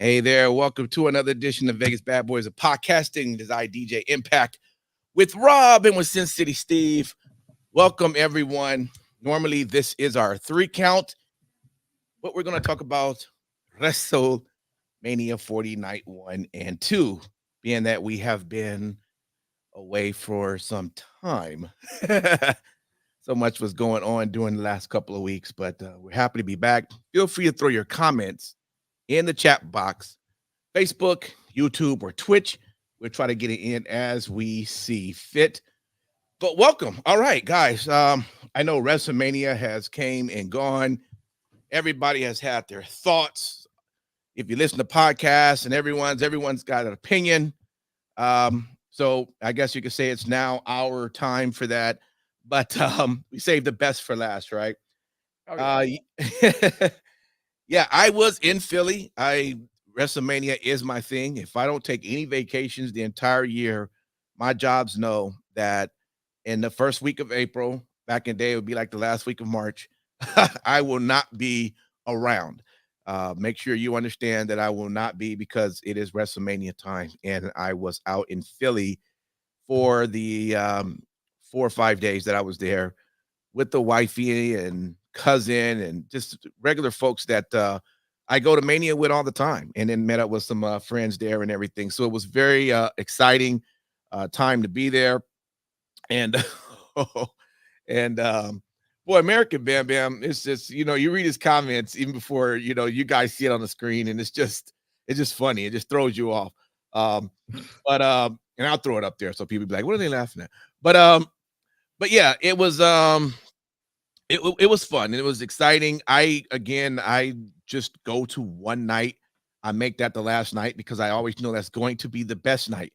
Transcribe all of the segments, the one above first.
Hey there, welcome to another edition of Vegas Bad Boys of Podcasting. This is DJ Impact with Rob and with Sin City Steve. Welcome, everyone. Normally, this is our 3 count, but we're going to talk about Wrestlemania 40 Night 1 and 2, being that we have been away for some time. So much was going on during the last couple of weeks, but we're happy to be back. Feel free to throw your comments in the chat box, Facebook, YouTube, or Twitch. We'll try to get it in as we see fit. But welcome. All right, guys. I know WrestleMania has came and gone. Everybody has had their thoughts. If you listen to podcasts and everyone's got an opinion. So I guess you could say it's now our time for that. But we saved the best for last, right? Oh, yeah. Yeah, I was in Philly. WrestleMania is my thing. If I don't take any vacations the entire year, my jobs know that in the first week of April, back in the day, it would be like the last week of March, I will not be around. Make sure you understand that I will not be, because it is WrestleMania time, and I was out in Philly for the 4 or 5 days that I was there with the wifey and cousin and just regular folks that I go to Mania with all the time, and then met up with some friends there and everything. So it was very exciting time to be there. And boy, American Bam Bam, it's just, you read his comments even before, you guys see it on the screen, and it's just funny. It just throws you off. And I'll throw it up there so people be like, what are they laughing at? But yeah, it was it was fun and it was exciting. I just go to one night. I make that the last night because I always know that's going to be the best night.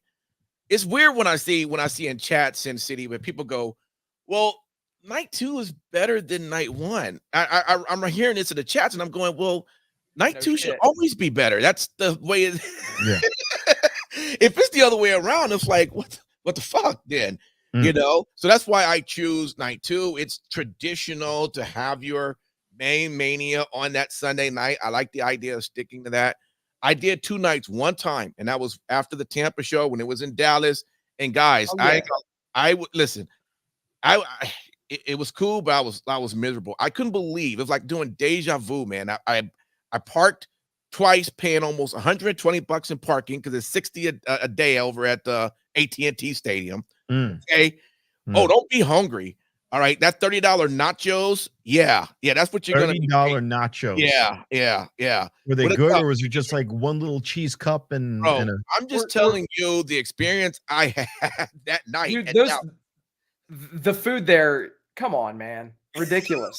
It's weird when I see in chat Sin City where people go, well, night 2 is better than night 1. I'm hearing this in the chats and I'm going, well, night 2 should always be better. That's the way it yeah. If it's the other way around, it's like, what the fuck then? So that's why I choose night 2. It's traditional to have your main Mania on that Sunday night. I like the idea of sticking to that. I did 2 nights one time, and that was after the Tampa show when it was in Dallas. And guys, I would listen. It was cool, but I was miserable. I couldn't believe it was like doing deja vu, man. I parked twice, paying almost $120 in parking because it's $60 a day over at the AT&T Stadium. Okay. Oh, don't be hungry. All right. That $30 nachos. Yeah. That's what you're going to $30 nachos. Yeah. Were they good, or was it just like one little cheese cup and I'm just telling you the experience I had that night. Dude, the food there, come on, man. Ridiculous.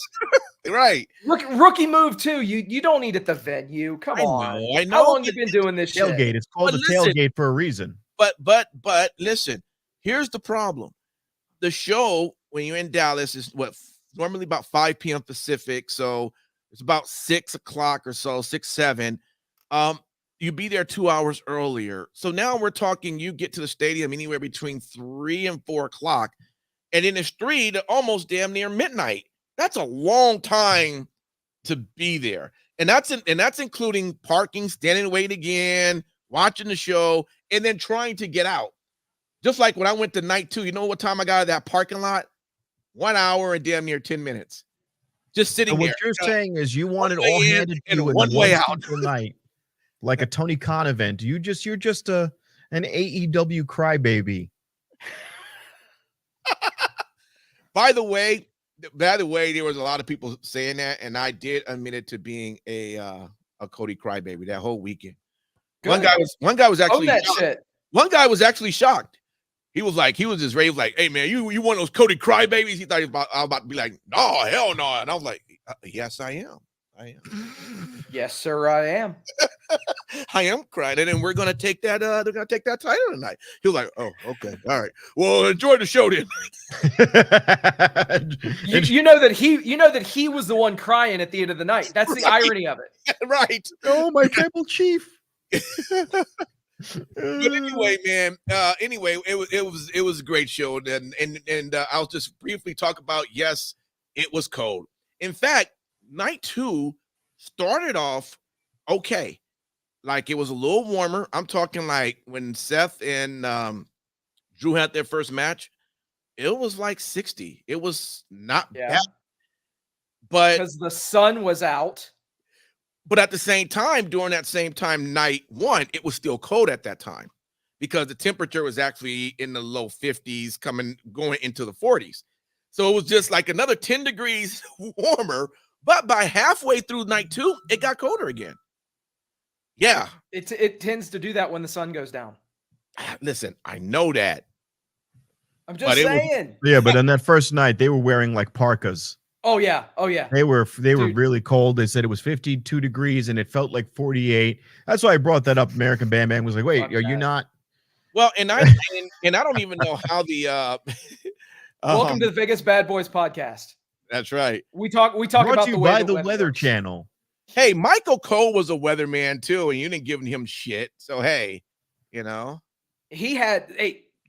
Right. Rookie move too. You don't eat at the venue. Come on. I know. How long you been doing this tailgate? Shit? It's called tailgate for a reason. But listen, here's the problem. The show when you're in Dallas is normally about 5 p.m. Pacific. So it's about 6 o'clock or so, 6, 7. You be there 2 hours earlier. So now we're talking, you get to the stadium anywhere between 3 and 4 o'clock. And then it's 3 to almost damn near midnight. That's a long time to be there. And that's including parking, standing and waiting again, watching the show, and then trying to get out. Just like when I went to night 2, you know what time I got out of that parking lot? 1 hour and damn near 10 minutes. Just sitting there. What you're saying is you want it all handed to you in one way out night, like a Tony Khan event. You're just an AEW crybaby. By the way, there was a lot of people saying that, and I did admit it to being a Cody crybaby that whole weekend. One guy was actually shocked. One guy was actually shocked. He was just raved like, hey man, you one of those Cody crybabies? He thought I was about to be like, no, hell no. And I was like, yes, I am. Yes, sir, I am. I am crying, and we're gonna take that. They're gonna take that title tonight. He was like, "Oh, okay, all right. Well, enjoy the show then." you know that he was the one crying at the end of the night. That's the irony of it, right? Oh, my tribal chief. But anyway, man. It was a great show, and I'll just briefly talk about. Yes, it was cold. In fact, night 2 started off okay. like it was a little warmer. I'm talking like when Seth and Drew had their first match, it was like 60. It was not bad, but because the sun was out. But at the same time, during that same time, night one, it was still cold at that time because the temperature was actually in the low 50s, going into the 40s. So it was just like another 10 degrees warmer. But by halfway through night two, it got colder again. Yeah. It tends to do that when the sun goes down. Listen, I know that. I'm just saying. But on that first night, they were wearing like parkas. Oh yeah. They were really cold. They said it was 52 degrees and it felt like 48. That's why I brought that up. American Bam Bam was like, "Wait, are you not?" Well, and I don't even know how the Welcome to the Vegas Bad Boys podcast. That's right. We talk about the way the Weather Channel. Hey, Michael Cole was a weatherman too, and you didn't give him shit. So hey, he had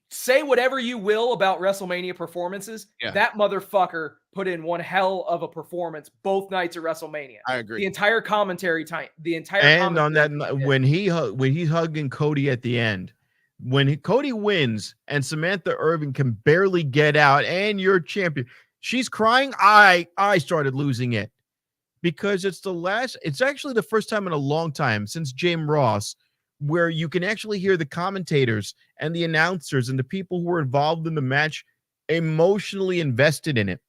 say whatever you will about WrestleMania performances. Yeah. That motherfucker put in one hell of a performance both nights of WrestleMania. I agree. The entire commentary time, and on that when he's hugging Cody at the end, when Cody wins and Samantha Irvin can barely get out, and you're champion, she's crying. I started losing it because it's actually the first time in a long time since James Ross where you can actually hear the commentators and the announcers and the people who were involved in the match emotionally invested in it.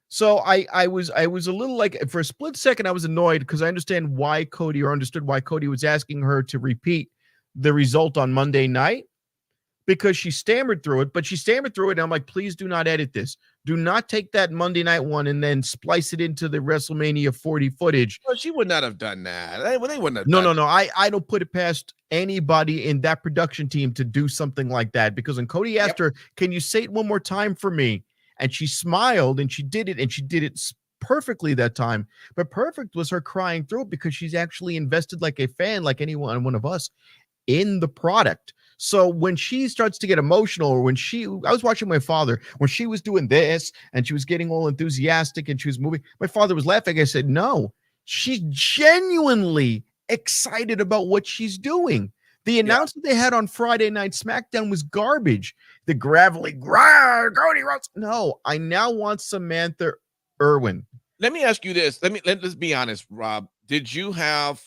So I was a little like, for a split second, I was annoyed because I understood why Cody was asking her to repeat the result on Monday night, because she stammered through it, and I'm like, please do not edit this. Do not take that Monday night one and then splice it into the WrestleMania 40 footage. Well, she would not have done that. They wouldn't have. No. I don't put it past anybody in that production team to do something like that, because when Cody asked her, can you say it one more time for me? And she smiled and she did it perfectly that time. But perfect was her crying through it because she's actually invested like a fan, like one of us, in the product. So when she starts to get emotional, or I was watching my father, when she was doing this and she was getting all enthusiastic and she was moving, my father was laughing. I said, no, she's genuinely excited about what she's doing. The announcement they had on Friday Night SmackDown was garbage. The gravelly Cody Rhodes. No, I now want Samantha Irwin. Let me ask you this. Let's be honest, Rob. Did you have,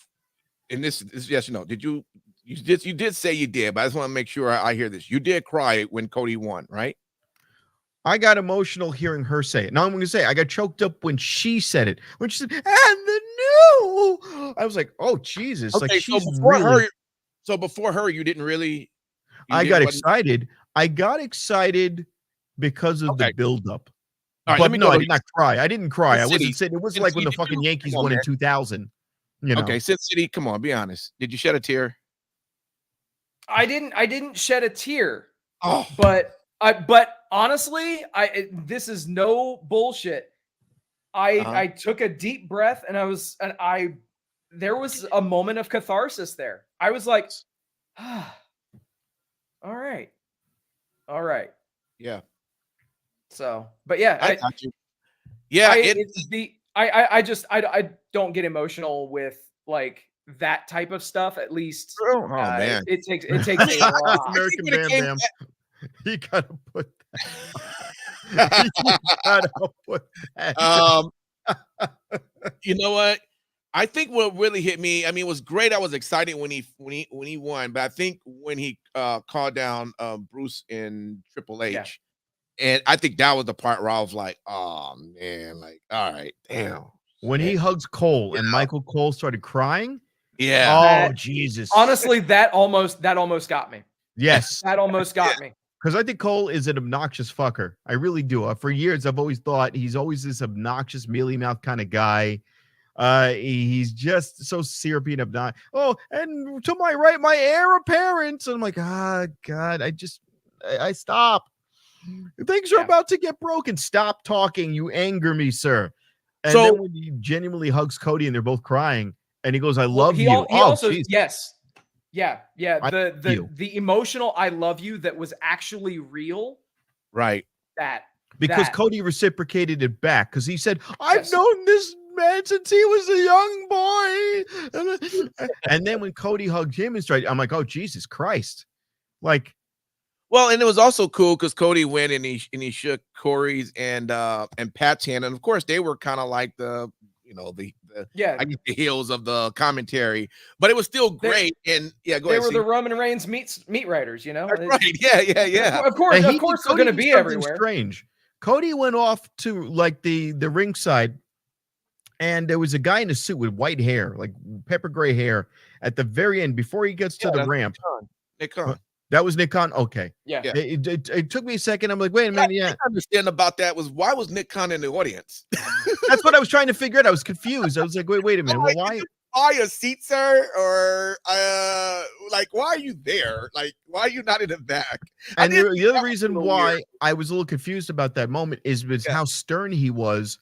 and this yes or no? Did you did say you did, but I just want to make sure I hear this. You did cry when Cody won, right? I got emotional hearing her say it. Now I'm going to say I got choked up when she said it. When she said, "and the new," I was like, "Oh Jesus!" Okay, like so before her, you didn't really. I got excited. I got excited because of the buildup. Right, but no, I did not cry. I didn't cry. I wasn't sitting. It wasn't like when the fucking Yankees won in 2000. Okay, Sin City, come on, be honest. Did you shed a tear? I didn't shed a tear. Oh, but honestly, this is no bullshit. I took a deep breath and there was a moment of catharsis there. I was like, all right. Yeah. So, but yeah, I got you. Yeah, I don't get emotional with like that type of stuff. At least, man, it takes a lot. American Bam Bam. You gotta put that. You gotta put that. You know what? I think what really hit me, I mean, it was great. I was excited when he won, but I think when he called down Bruce and Triple H, and I think that was the part where I was like, oh man, like, all right, damn. When he hugs Cole and Michael Cole started crying. Yeah. Oh Jesus. Honestly, that almost got me. Yes. That almost got me. Because I think Cole is an obnoxious fucker. I really do. For years, I've always thought he's always this obnoxious, mealy mouth kind of guy. He's just so syrupy and obnoxious. Oh, and to my right, my heir apparent. And I'm like, God, I stop. Things are about to get broken. Stop talking. You anger me, sir. And then when he genuinely hugs Cody and they're both crying, and he goes, "I love you." He also, yes. Yeah. The emotional "I love you" that was actually real. Right. Because Cody reciprocated it back because he said, I've known this man since he was a young boy. And then when Cody hugged him and started, I'm like, oh, Jesus Christ. Like, well, and it was also cool because Cody went and he shook Corey's and Pat's hand, and of course they were kind of like the I guess the heels of the commentary, but it was still great. And go ahead. They were the Roman Reigns meat writers, right? Yeah. Of course, they're going to be everywhere. Strange. Cody went off to like the ringside, and there was a guy in a suit with white hair, like pepper gray hair, at the very end before he gets to the ramp. Nick Khan. That was Nick Khan. Okay. Yeah. It took me a second. I'm like, wait a minute. Yeah. I understand about that was why was Nick Khan in the audience? That's what I was trying to figure out. I was confused. I was like, wait a minute. Well, why? Buy a seat, sir, or why are you there? Like, why are you not in the back? And the other reason why I was a little confused about that moment is how stern he was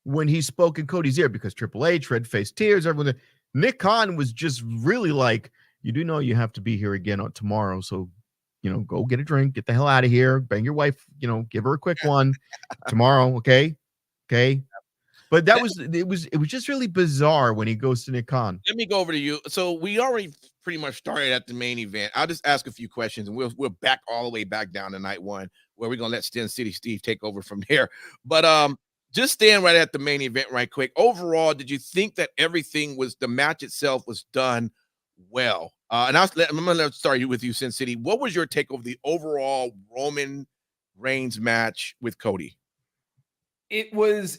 when he spoke in Cody's ear, because Triple H, red face tears, everyone. Nick Khan was just really like, you do know you have to be here again on tomorrow, so go get a drink, get the hell out of here, bang your wife, give her a quick one tomorrow, okay. But it was just really bizarre when he goes to Nick Khan. Let me go over to you. So we already pretty much started at the main event. I'll just ask a few questions, and we'll back all the way back down to night one, where we're gonna let Sin City Steve take over from there. But just staying right at the main event right quick. Overall, did you think that the match itself was done well? And I'm gonna start with you, Sin City. What was your take over the overall Roman Reigns match with Cody? It was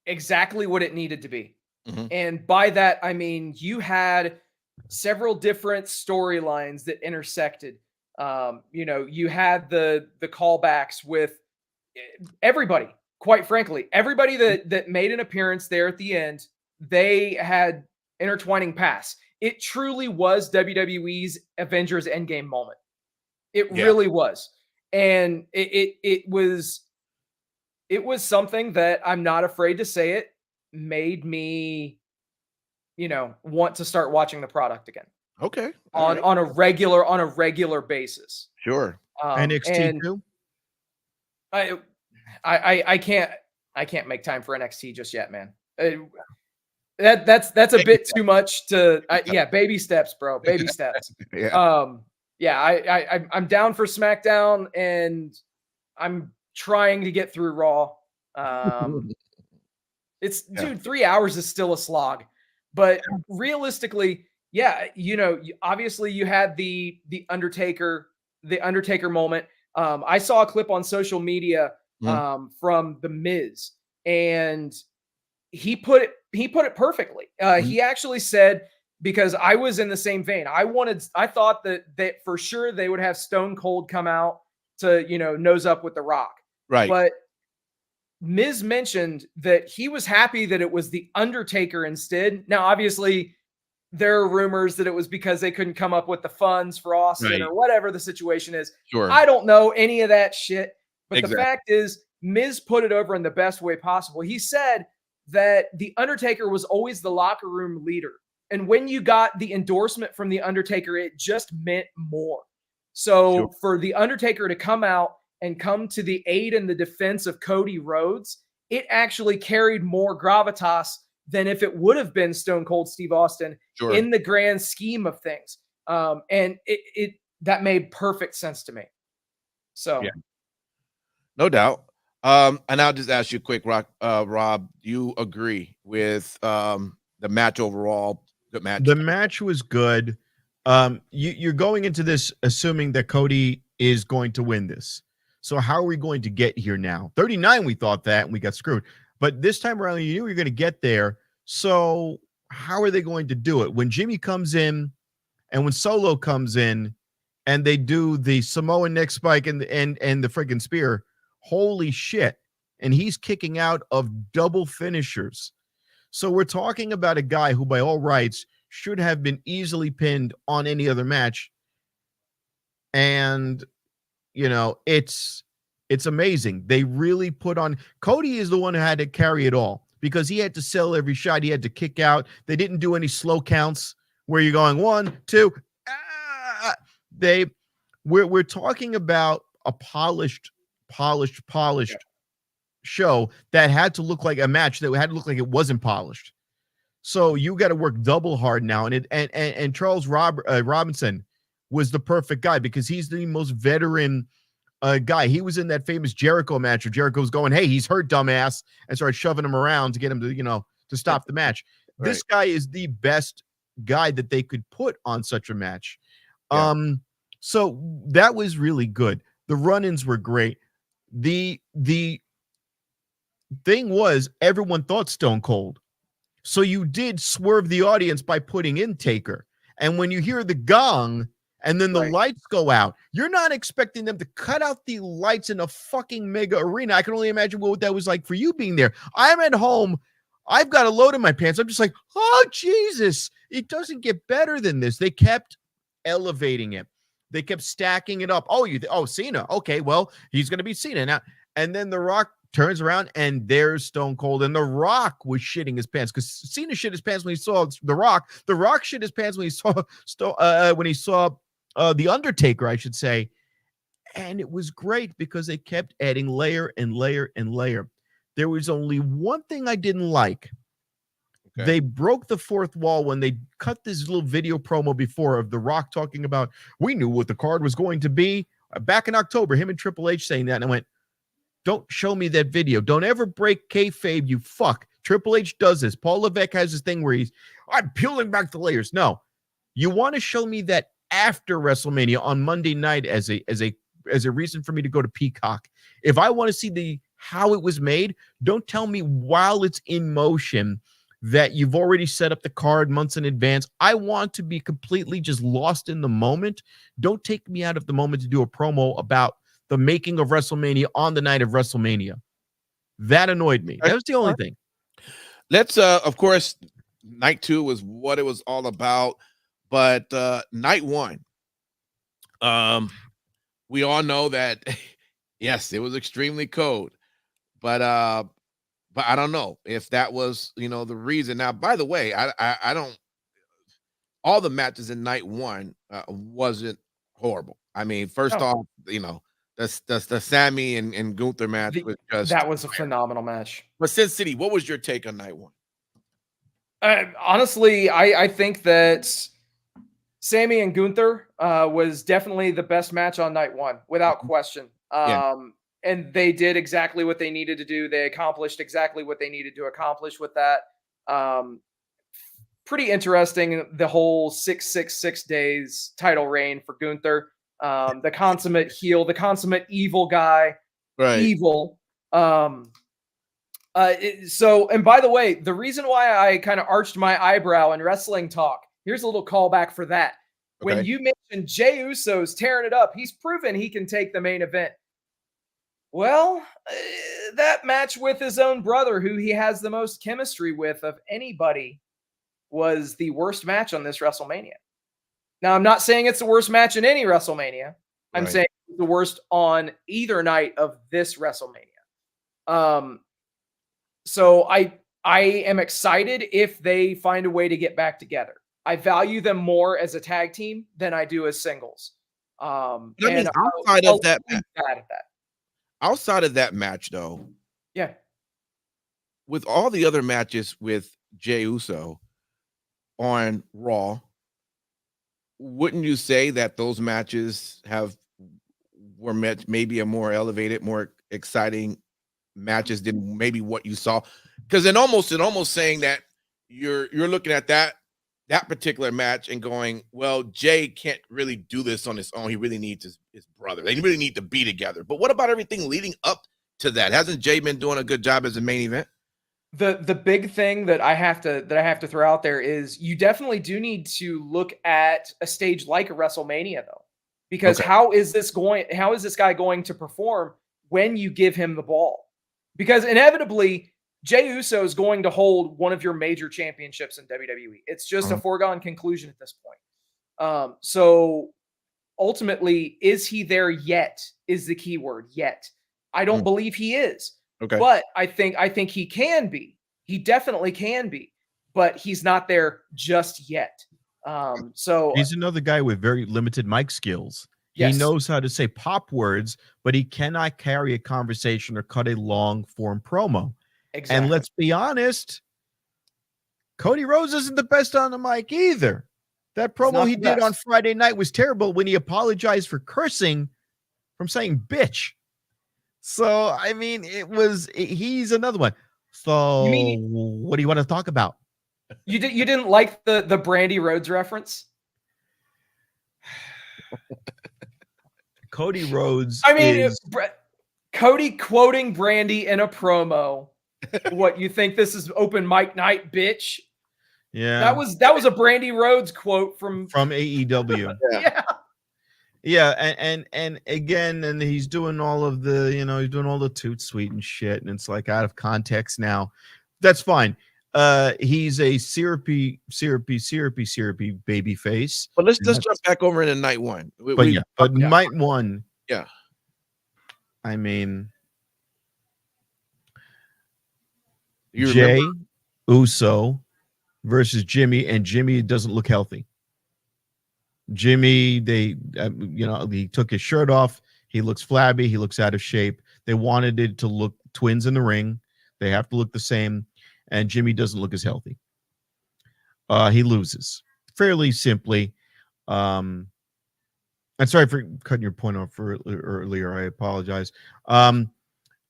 exactly what it needed to be. Mm-hmm. And by that, I mean, you had several different storylines that intersected. You had the callbacks with everybody, quite frankly, everybody that made an appearance there at the end, they had intertwining paths. It truly was WWE's Avengers Endgame moment. It really was. And it was something that, I'm not afraid to say it, made me, want to start watching the product again. Okay. On a regular basis. Sure. NXT too? I can't make time for NXT just yet, man. That's a bit too much to baby steps, bro. Baby steps. I'm down for SmackDown, and I'm trying to get through Raw. Dude, 3 hours is still a slog, but realistically, obviously you had the Undertaker moment. I saw a clip on social media from The Miz, and he put it perfectly. He actually said, because I was in the same vein, I thought that for sure they would have Stone Cold come out to, nose up with The Rock. Right. But Miz mentioned that he was happy that it was the Undertaker instead. Now, obviously, there are rumors that it was because they couldn't come up with the funds for Austin or whatever the situation is. Sure. I don't know any of that shit. But the fact is, Miz put it over in the best way possible. He said that the Undertaker was always the locker room leader. And when you got the endorsement from the Undertaker, it just meant more. So for the Undertaker to come out and come to the aid and the defense of Cody Rhodes, it actually carried more gravitas than if it would have been Stone Cold Steve Austin in the grand scheme of things. And that made perfect sense to me. So, no doubt. And I'll just ask you quick, Rob, you agree with the match overall? Good match. The match was good. You're going into this assuming that Cody is going to win this. So how are we going to get here now? 39, we thought that, and we got screwed. But this time around, you knew we were going to get there. So how are they going to do it? When Jimmy comes in and when Solo comes in and they do the Samoan neck spike and the freaking spear, holy shit. And he's kicking out of double finishers. So we're talking about a guy who, by all rights, should have been easily pinned on any other match. And, it's amazing. They really put on. Cody is the one who had to carry it all because he had to sell every shot. He had to kick out. They didn't do any slow counts where you're going 1, 2. We're talking about a polished show that had to look like a match that had to look like it wasn't polished. So you got to work double hard now. And Charles Robinson was the perfect guy because he's the most veteran guy. He was in that famous Jericho match where Jericho was going, "Hey, he's hurt, dumbass," and started shoving him around to get him to stop the match. Right. This guy is the best guy that they could put on such a match. Yeah. So that was really good. The run-ins were great. The thing was, everyone thought Stone Cold. So you did swerve the audience by putting in Taker. And when you hear the gong and then the lights go out, you're not expecting them to cut out the lights in a fucking mega arena. I can only imagine what that was like for you being there. I'm at home. I've got a load in my pants. I'm just like, oh, Jesus. It doesn't get better than this. They kept elevating it. They kept stacking it up. Oh, Cena. Okay, well, he's going to be Cena now. And then The Rock turns around and there's Stone Cold, and The Rock was shitting his pants because Cena shit his pants when he saw The Rock. The Rock shit his pants when he saw The Undertaker, I should say. And it was great because they kept adding layer and layer and layer. There was only one thing I didn't like. Okay. They broke the fourth wall when they cut this little video promo before of The Rock talking about, we knew what the card was going to be. Back in October, him and Triple H saying that, and I went, don't show me that video. Don't ever break kayfabe, you fuck. Triple H does this. Paul Levesque has this thing where I'm peeling back the layers. No, you want to show me that after WrestleMania on Monday night as a reason for me to go to Peacock. If I want to see how it was made, don't tell me while it's in motion that you've already set up the card months in advance. I want to be completely just lost in the moment. Don't take me out of the moment to do a promo about the making of WrestleMania on the night of WrestleMania. That annoyed me. That was the only thing. Let's, of course, night 2 was what it was all about. But night 1, we all know that, yes, it was extremely cold. But I don't know if that was, the reason. Now, by the way, I don't. All the matches in night 1 wasn't horrible. I mean, first off, the Sammy and Gunther match was just that was a phenomenal match. But Sin City, what was your take on night 1? Honestly, I think that Sammy and Gunther was definitely the best match on night 1, without question. And they did exactly what they needed to do. They accomplished exactly what they needed to accomplish with that. Pretty interesting, the whole 666 days title reign for Gunther. The consummate heel, the consummate evil guy. Right. Evil. And by the way, the reason why I kind of arched my eyebrow in wrestling talk, here's a little callback for that. Okay. When you mentioned Jey Uso's tearing it up, he's proven he can take the main event. Well, that match with his own brother, who he has the most chemistry with of anybody, was the worst match on this WrestleMania. Now, I'm not saying it's the worst match in any WrestleMania. I'm saying it's the worst on either night of this WrestleMania. So I am excited if they find a way to get back together. I value them more as a tag team than I do as singles. Outside of that match, though, with all the other matches with Jey Uso on Raw, wouldn't you say that those matches were maybe a more elevated, more exciting matches than maybe what you saw? Because it almost saying that you're looking at that particular match and going, well, Jey can't really do this on his own. He really needs his brother. They really need to be together. But what about everything leading up to that? Hasn't Jey been doing a good job as a main event? The big thing that I have to throw out there is you definitely do need to look at a stage like a WrestleMania, though, because how is this guy going to perform when you give him the ball? Because inevitably, Jey Uso is going to hold one of your major championships in WWE. It's just a foregone conclusion at this point. So ultimately, is he there yet? Is the key word, yet. I don't believe he is. Okay. But I think he can be. He definitely can be. But he's not there just yet. So he's another guy with very limited mic skills. He knows how to say pop words, but he cannot carry a conversation or cut a long form promo. Exactly. And let's be honest, Cody Rhodes isn't the best on the mic either. That promo he did on Friday night was terrible when he apologized for cursing from saying bitch. So, I mean, he's another one. So, what do you want to talk about? You didn't like the Brandy Rhodes reference? Cody Rhodes. I mean, Cody quoting Brandy in a promo. What, you think this is open mic night, bitch? Yeah, that was a Brandy Rhodes quote from AEW. Yeah, and again, and he's doing all of the, he's doing all the toot sweet and shit, and it's like out of context now. That's fine. He's a syrupy baby face. But let's jump back over into night one. Night one. Yeah. I mean, Jay Uso versus Jimmy, and Jimmy doesn't look healthy. Jimmy, he took his shirt off. He looks flabby. He looks out of shape. They wanted it to look twins in the ring. They have to look the same. And Jimmy doesn't look as healthy. He loses fairly simply. I'm sorry for cutting your point off earlier. I apologize.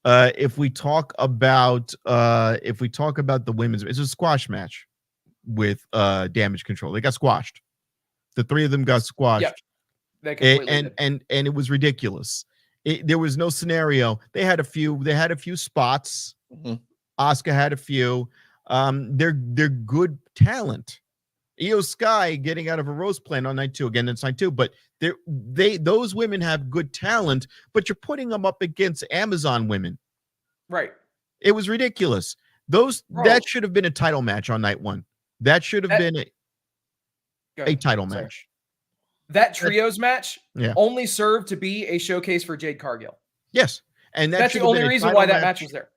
If we talk about the women's, it's a squash match with Damage Control. They got squashed. The three of them got squashed. Yep. They completely and it was ridiculous. There was no scenario. They had a few spots. Mm-hmm. Asuka had a few. They're good talent. Io Sky getting out of a rose plant on night 2. Again, it's night 2, but those women have good talent, but you're putting them up against Amazon women. Right. It was ridiculous. That should have been a title match on night 1. That should have been a title match. That trios match only served to be a showcase for Jade Cargill. Yes. And that's the only reason why that match was there.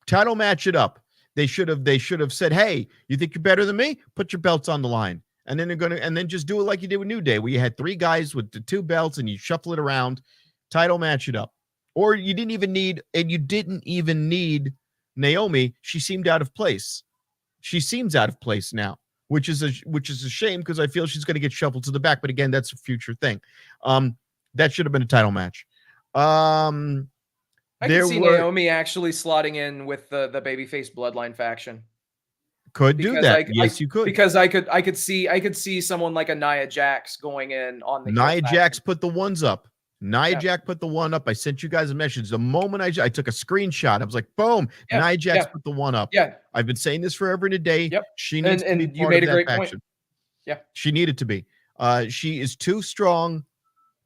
Title match it up. They should have said, "Hey, you think you're better than me? Put your belts on the line." And then just do it like you did with New Day, where you had 3 guys with the 2 belts and you shuffle it around, title match it up. Or you didn't even need Naomi. She seemed out of place. She seems out of place now, which is a shame because I feel she's going to get shuffled to the back. But again, that's a future thing. That should have been a title match. I can see Naomi actually slotting in with the babyface bloodline faction. Could do that. Yes, you could. Because I could see someone like a Nia Jax going in on the Nia Jax put the ones up. Nia Jax put the one up. I sent you guys a message. The moment I took a screenshot, I was like, boom, Nia Jax put the one up. Yeah. I've been saying this forever and a day. Yep. She needs to be part of that faction. Point. Yeah. She needed to be. She is too strong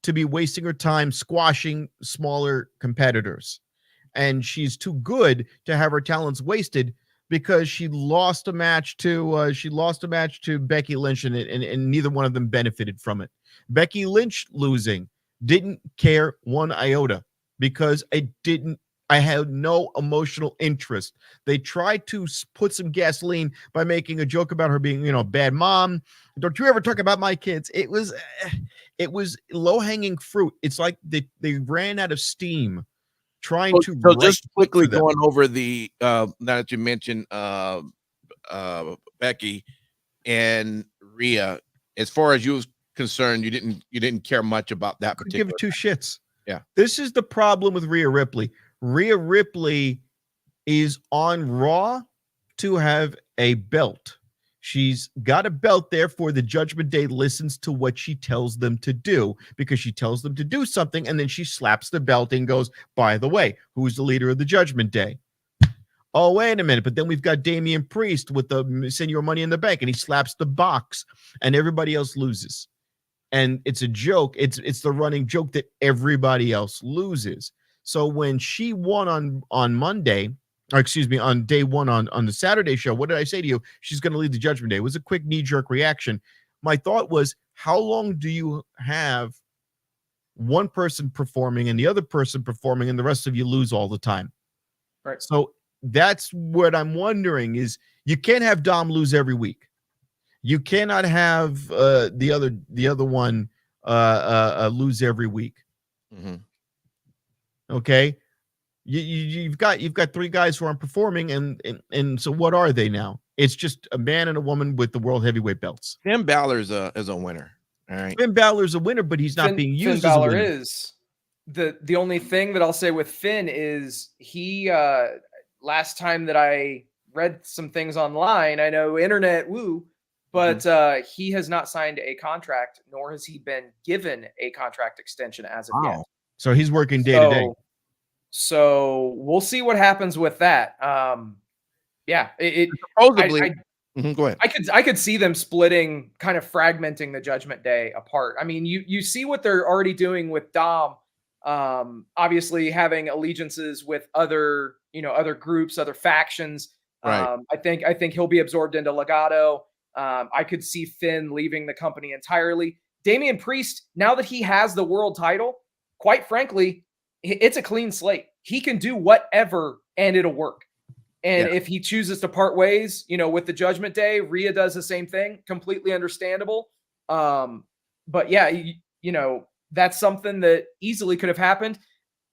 to be wasting her time squashing smaller competitors. And she's too good to have her talents wasted because she lost a match to Becky Lynch and neither one of them benefited from it. Becky Lynch losing didn't care one iota because I had no emotional interest. They tried to put some gasoline by making a joke about her being, a bad mom. Don't you ever talk about my kids? It was low-hanging fruit. It's like they ran out of steam trying to. So just quickly going over the now that you mentioned Becky and Rhea, as far as you was concerned, you didn't care much about that particular. Give 2 shits. Yeah, this is the problem with Rhea Ripley. Rhea Ripley is on Raw to have a belt. She's got a belt there for the Judgment Day listens to what she tells them to do because she tells them to do something and then she slaps the belt and goes, by the way, who's the leader of the Judgment Day? Oh, wait a minute. But then we've got Damian Priest with the Send Your Money in the Bank and he slaps the box and everybody else loses. And it's a joke. It's the running joke that everybody else loses. So when she won on Monday, or excuse me, on day 1 on the Saturday show, what did I say to you? She's going to lead the Judgment Day. It was a quick knee-jerk reaction. My thought was, how long do you have one person performing and the other person performing and the rest of you lose all the time? Right. So that's what I'm wondering is you can't have Dom lose every week. You cannot have the other one lose every week. Mm-hmm. Okay, you've got 3 guys who aren't performing, and so what are they now? It's just a man and a woman with the world heavyweight belts. Finn Balor is a winner. All right, Finn Balor's a winner, but he's not being used Finn as a Balor winner. is the only thing that I'll say with Finn is he last time that I read some things online, I know internet woo, but he has not signed a contract, nor has he been given a contract extension as of yet. So he's working day to day. So we'll see what happens with that. Yeah, supposedly. Go ahead. I could see them splitting, kind of fragmenting the Judgment Day apart. I mean, you see what they're already doing with Dom. Obviously having allegiances with other groups, other factions. Right. I think he'll be absorbed into Legado. I could see Finn leaving the company entirely. Damian Priest, now that he has the world title, quite frankly, it's a clean slate. He can do whatever and it'll work. And if he chooses to part ways, with the Judgment Day, Rhea does the same thing. Completely understandable. But yeah, that's something that easily could have happened.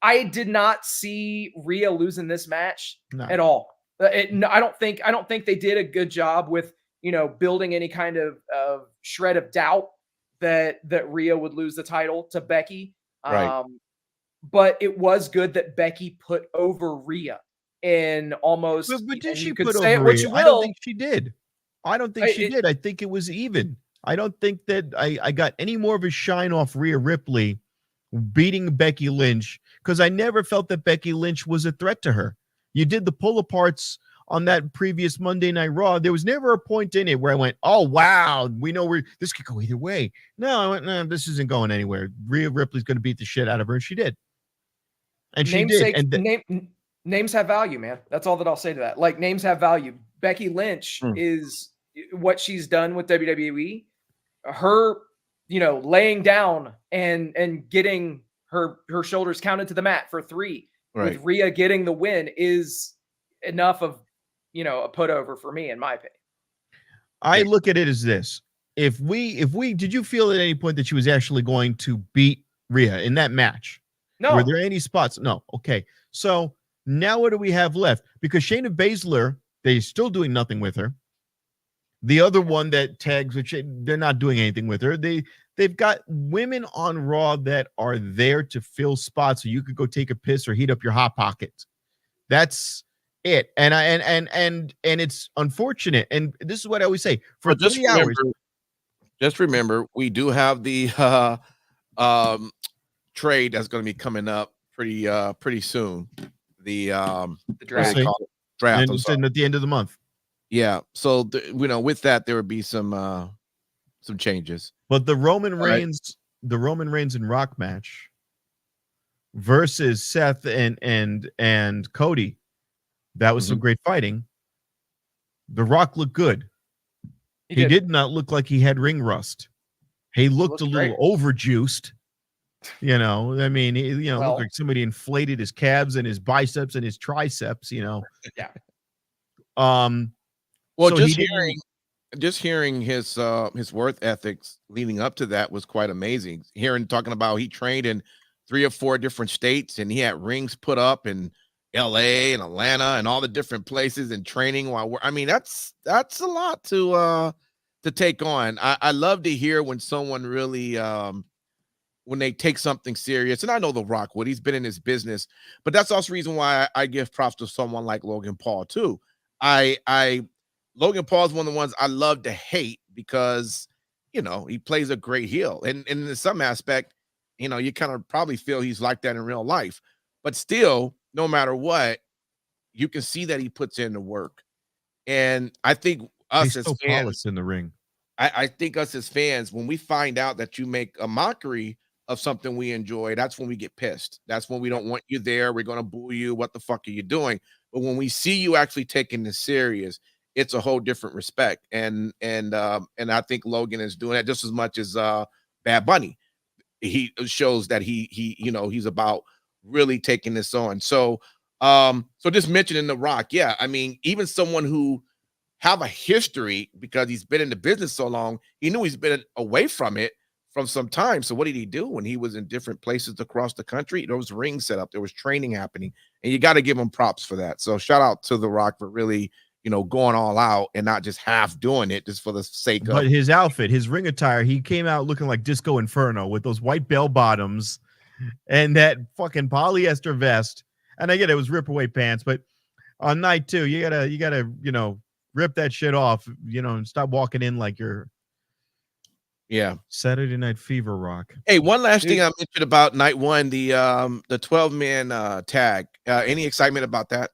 I did not see Rhea losing this match at all. I don't think they did a good job with, building any kind of shred of doubt that Rhea would lose the title to Becky. Right. But it was good that Becky put over Rhea in almost. But did she put put over over Rhea? I don't think she did. I think it was even. I don't think that I got any more of a shine off Rhea Ripley beating Becky Lynch, because I never felt that Becky Lynch was a threat to her. You did the pull aparts on that previous Monday Night Raw. There was never a point in it where I went, oh, wow, we know this could go either way. No, I went, no, this isn't going anywhere. Rhea Ripley's going to beat the shit out of her, and she did. And she did. And names have value, man. That's all that I'll say to that. Like, names have value. Becky Lynch is what she's done with WWE. Her, laying down and getting her shoulders counted to the mat for 3, with Rhea getting the win, is enough of, a put over for me, in my opinion. I look at it as this. If we did you feel at any point that she was actually going to beat Rhea in that match? No. Were there any spots? No. Okay. So now what do we have left? Because Shayna Baszler, they're still doing nothing with her. The other one that tags, which they're not doing anything with her. They've got women on Raw that are there to fill spots so you could go take a piss or heat up your hot pocket. That's it. And it's unfortunate. And this is what I always say. For 3 hours. Just remember, we do have the trade that's going to be coming up pretty soon. The draft. And it's at the end of the month. Yeah. So with that, there would be some changes. But the Roman Reigns and Rock match versus Seth and Cody, that was some great fighting. The Rock looked good. He did not look like he had ring rust. He looked a little overjuiced. I mean, he looked like somebody inflated his calves and his biceps and his triceps. Yeah. Well, so just hearing his work ethics leading up to that was quite amazing. Talking about he trained in 3 or 4 different states, and he had rings put up in LA and Atlanta and all the different places, and training that's a lot to take on. I love to hear when someone really when they take something serious. And I know The Rock would. He's been in his business, but that's also the reason why I give props to someone like Logan Paul too. Logan Paul is one of the ones I love to hate because, he plays a great heel. And in some aspect, you kind of probably feel he's like that in real life. But still, no matter what, you can see that he puts in the work. And I think us as fans in the ring. I think us as fans, when we find out that you make a mockery of something we enjoy, that's when we get pissed. That's when we don't want you there. We're going to boo you. What the fuck are you doing? But when we see you actually taking this serious, it's a whole different respect. And I think Logan is doing that just as much as Bad Bunny. He shows that he's about really taking this on. So just mentioning The Rock, yeah, I mean, even someone who have a history because he's been in the business so long, he knew he's been away from it from some time. So what did he do when he was in different places across the country? There was rings set up, there was training happening, and you got to give him props for that. So shout out to The Rock for really, going all out and not just half doing it just for the sake of. But his outfit, his ring attire, he came out looking like Disco Inferno with those white bell bottoms and that fucking polyester vest. And I get it was rip away pants, but on night 2, you gotta, rip that shit off, and stop walking in like you're Saturday Night Fever Rock. Hey, one last thing I mentioned about night 1, the 12-man tag. Any excitement about that?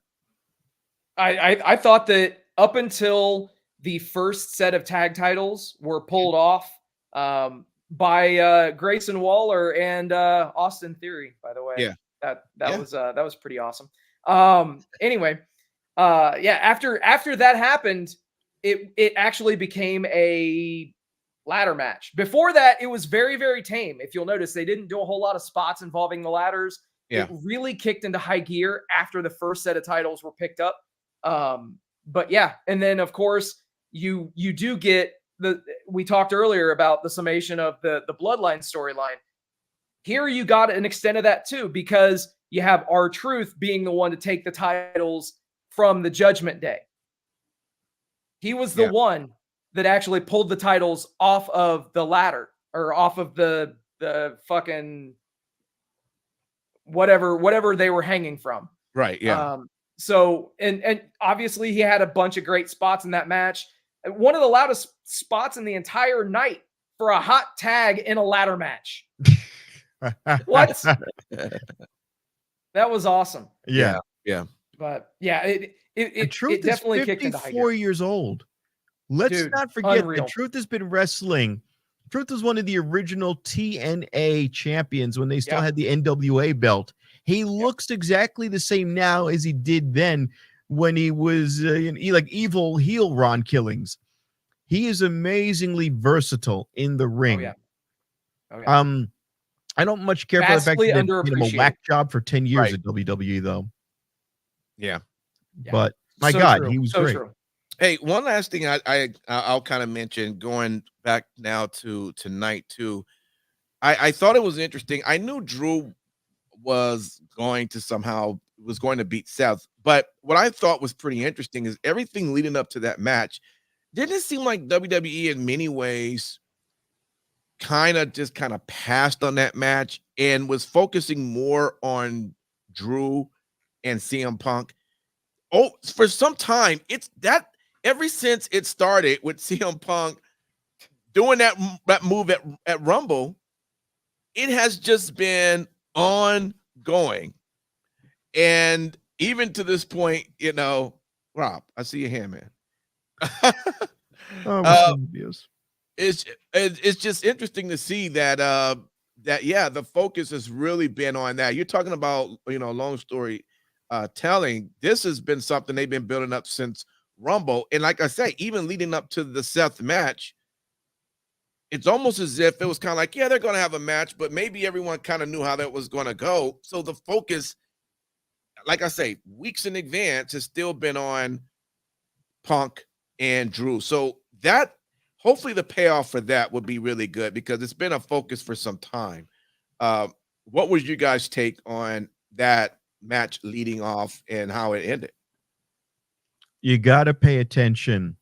I thought that up until the first set of tag titles were pulled off by Grayson Waller and Austin Theory, by the way. Yeah. That was pretty awesome. Anyway, after that happened, it actually became a ladder match. Before that, it was very, very tame. If you'll notice, they didn't do a whole lot of spots involving the ladders. Yeah. It really kicked into high gear after the first set of titles were picked up. But yeah, and then of course you do get we talked earlier about the summation of the Bloodline storyline. Here you got an extent of that too, because you have R-Truth being the one to take the titles from the Judgment Day. He was the one that actually pulled the titles off of the ladder, or off of the fucking whatever they were hanging from. Right. Yeah. So, and obviously he had a bunch of great spots in that match. One of the loudest spots in the entire night for a hot tag in a ladder match. What? That was awesome. Yeah. But yeah, it Truth definitely is kicked into high 54 gear. years old. Let's not forget that Truth has been wrestling. Truth was one of the original TNA champions when they still had the NWA belt. He looks exactly the same now as he did then when he was like evil heel Ron Killings. He is amazingly versatile in the ring. Oh, yeah. I don't much care for the fact that they gave him a whack job for 10 years at WWE, though. Yeah. But my God, he was great. True. Hey, one last thing I'll kind of mention, going back now to night 2. I thought it was interesting. I knew Drew was going to beat Seth, but what I thought was pretty interesting is everything leading up to that match. Didn't it seem like WWE in many ways kind of passed on that match and was focusing more on Drew and CM Punk? Oh, for some time, it's that ever since it started with CM Punk doing that move at Rumble, it has just been ongoing. And even to this point, Rob, I see your hand, man. It's just interesting to see that the focus has really been on that. You're talking about long story telling. This has been something they've been building up since Rumble, and like I say, even leading up to the Seth match, it's almost as if it was kind of like, they're going to have a match, but maybe everyone kind of knew how that was going to go. So the focus, like I say, weeks in advance, has still been on Punk and Drew. So that, hopefully the payoff for that would be really good, because it's been a focus for some time. What was you guys' take on that match leading off and how it ended? You got to pay attention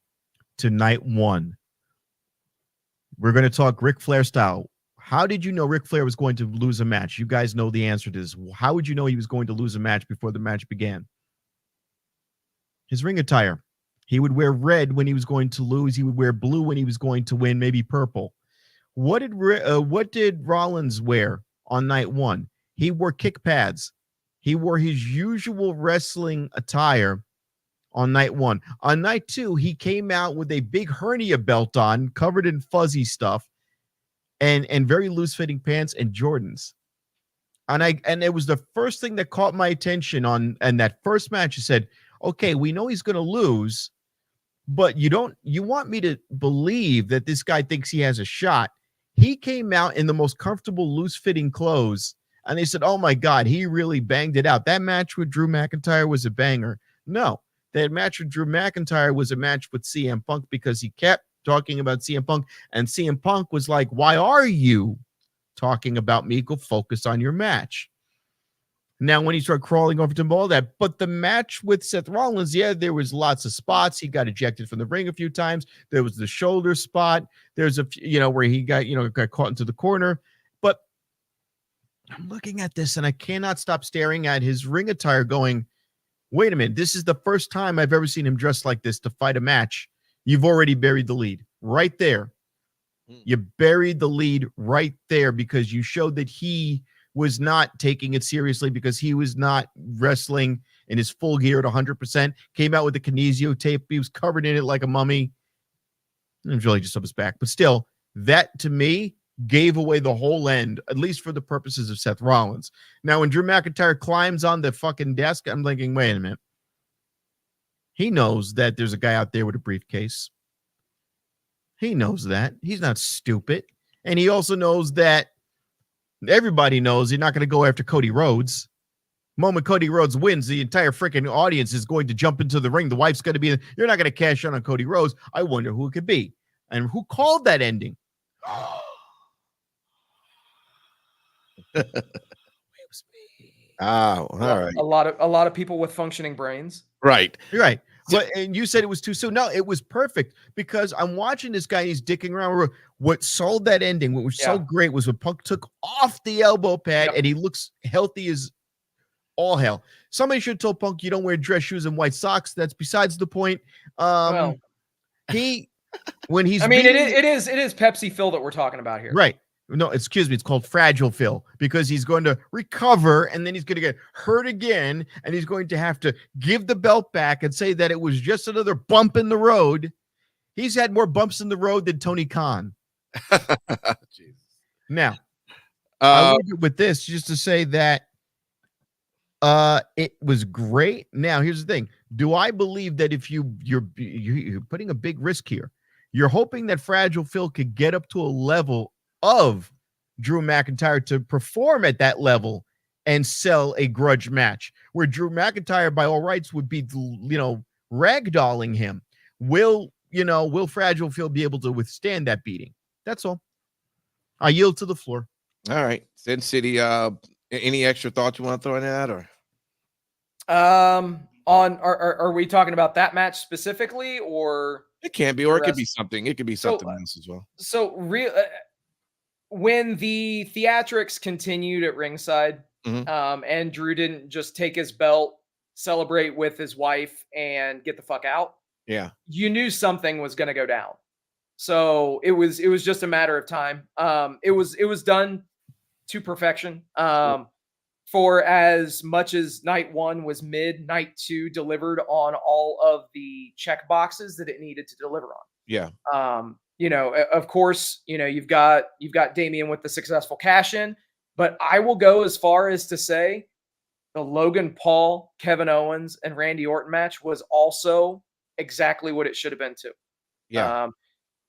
to night 1. We're going to talk Ric Flair style. How did you know Ric Flair was going to lose a match? You guys know the answer to this. How would you know he was going to lose a match before the match began? His ring attire. He would wear red when he was going to lose. He would wear blue when he was going to win, maybe purple. What did Rollins wear on night 1? He wore kick pads. He wore his usual wrestling attire on night 1. On night 2, he came out with a big hernia belt on, covered in fuzzy stuff, and very loose-fitting pants and Jordans. And it was the first thing that caught my attention in that first match. He said, okay, we know he's going to lose, but you want me to believe that this guy thinks he has a shot. He came out in the most comfortable, loose-fitting clothes, and they said, oh my God, he really banged it out. That match with Drew McIntyre was a banger. No. That match with Drew McIntyre was a match with CM Punk because he kept talking about CM Punk, and CM Punk was like, "Why are you talking about me? Go focus on your match." Now, when he started crawling over to all that, but the match with Seth Rollins, yeah, there was lots of spots. He got ejected from the ring a few times. There was the shoulder spot. There's where he got, got caught into the corner. But I'm looking at this and I cannot stop staring at his ring attire going, wait a minute. This is the first time I've ever seen him dressed like this to fight a match. You've already buried the lead right there. You buried the lead right there because you showed that he was not taking it seriously, because he was not wrestling in his full gear at 100%. Came out with the kinesio tape. He was covered in it like a mummy. It was really just up his back. But still, that to me gave away the whole end, at least for the purposes of Seth Rollins. Now, when Drew McIntyre climbs on the fucking desk, I'm thinking, wait a minute. He knows that there's a guy out there with a briefcase. He knows that. He's not stupid. And he also knows that everybody knows you're not going to go after Cody Rhodes. The moment Cody Rhodes wins, the entire freaking audience is going to jump into the ring. The wife's going to be, you're not going to cash in on Cody Rhodes. I wonder who it could be. And who called that ending? It was me. Oh, all right. A lot of people with functioning brains. Right. You're right. But and you said it was too soon. No, it was perfect because I'm watching this guy. He's dicking around. What sold that ending, what was so great, was when Punk took off the elbow pad and he looks healthy as all hell. Somebody should have told Punk, you don't wear dress shoes and white socks. That's besides the point. When he's, it is Pepsi Phil that we're talking about here, right? No, excuse me. It's called Fragile Phil because he's going to recover and then he's going to get hurt again. And he's going to have to give the belt back and say that it was just another bump in the road. He's had more bumps in the road than Tony Khan. Now, I'll leave it with this just to say that it was great. Now, here's the thing. Do I believe that if you're putting a big risk here, you're hoping that Fragile Phil could get up to a level of Drew McIntyre to perform at that level and sell a grudge match where Drew McIntyre by all rights would be, ragdolling him. Will Fragile Phil be able to withstand that beating? That's all. I yield to the floor. All right. Sin City, any extra thoughts you want to throw in that or? Are we talking about that match specifically or? It can be, or it could be something. It could be something else as well. So when the theatrics continued at ringside, and Drew didn't just take his belt, celebrate with his wife, and get the fuck out. Yeah, you knew something was going to go down. So it was just a matter of time. It was done to perfection. For as much as night one was mid, night two delivered on all of the check boxes that it needed to deliver on. Yeah. Of course, you've got Damian with the successful cash in, but I will go as far as to say the Logan Paul, Kevin Owens, and Randy Orton match was also exactly what it should have been too. Yeah.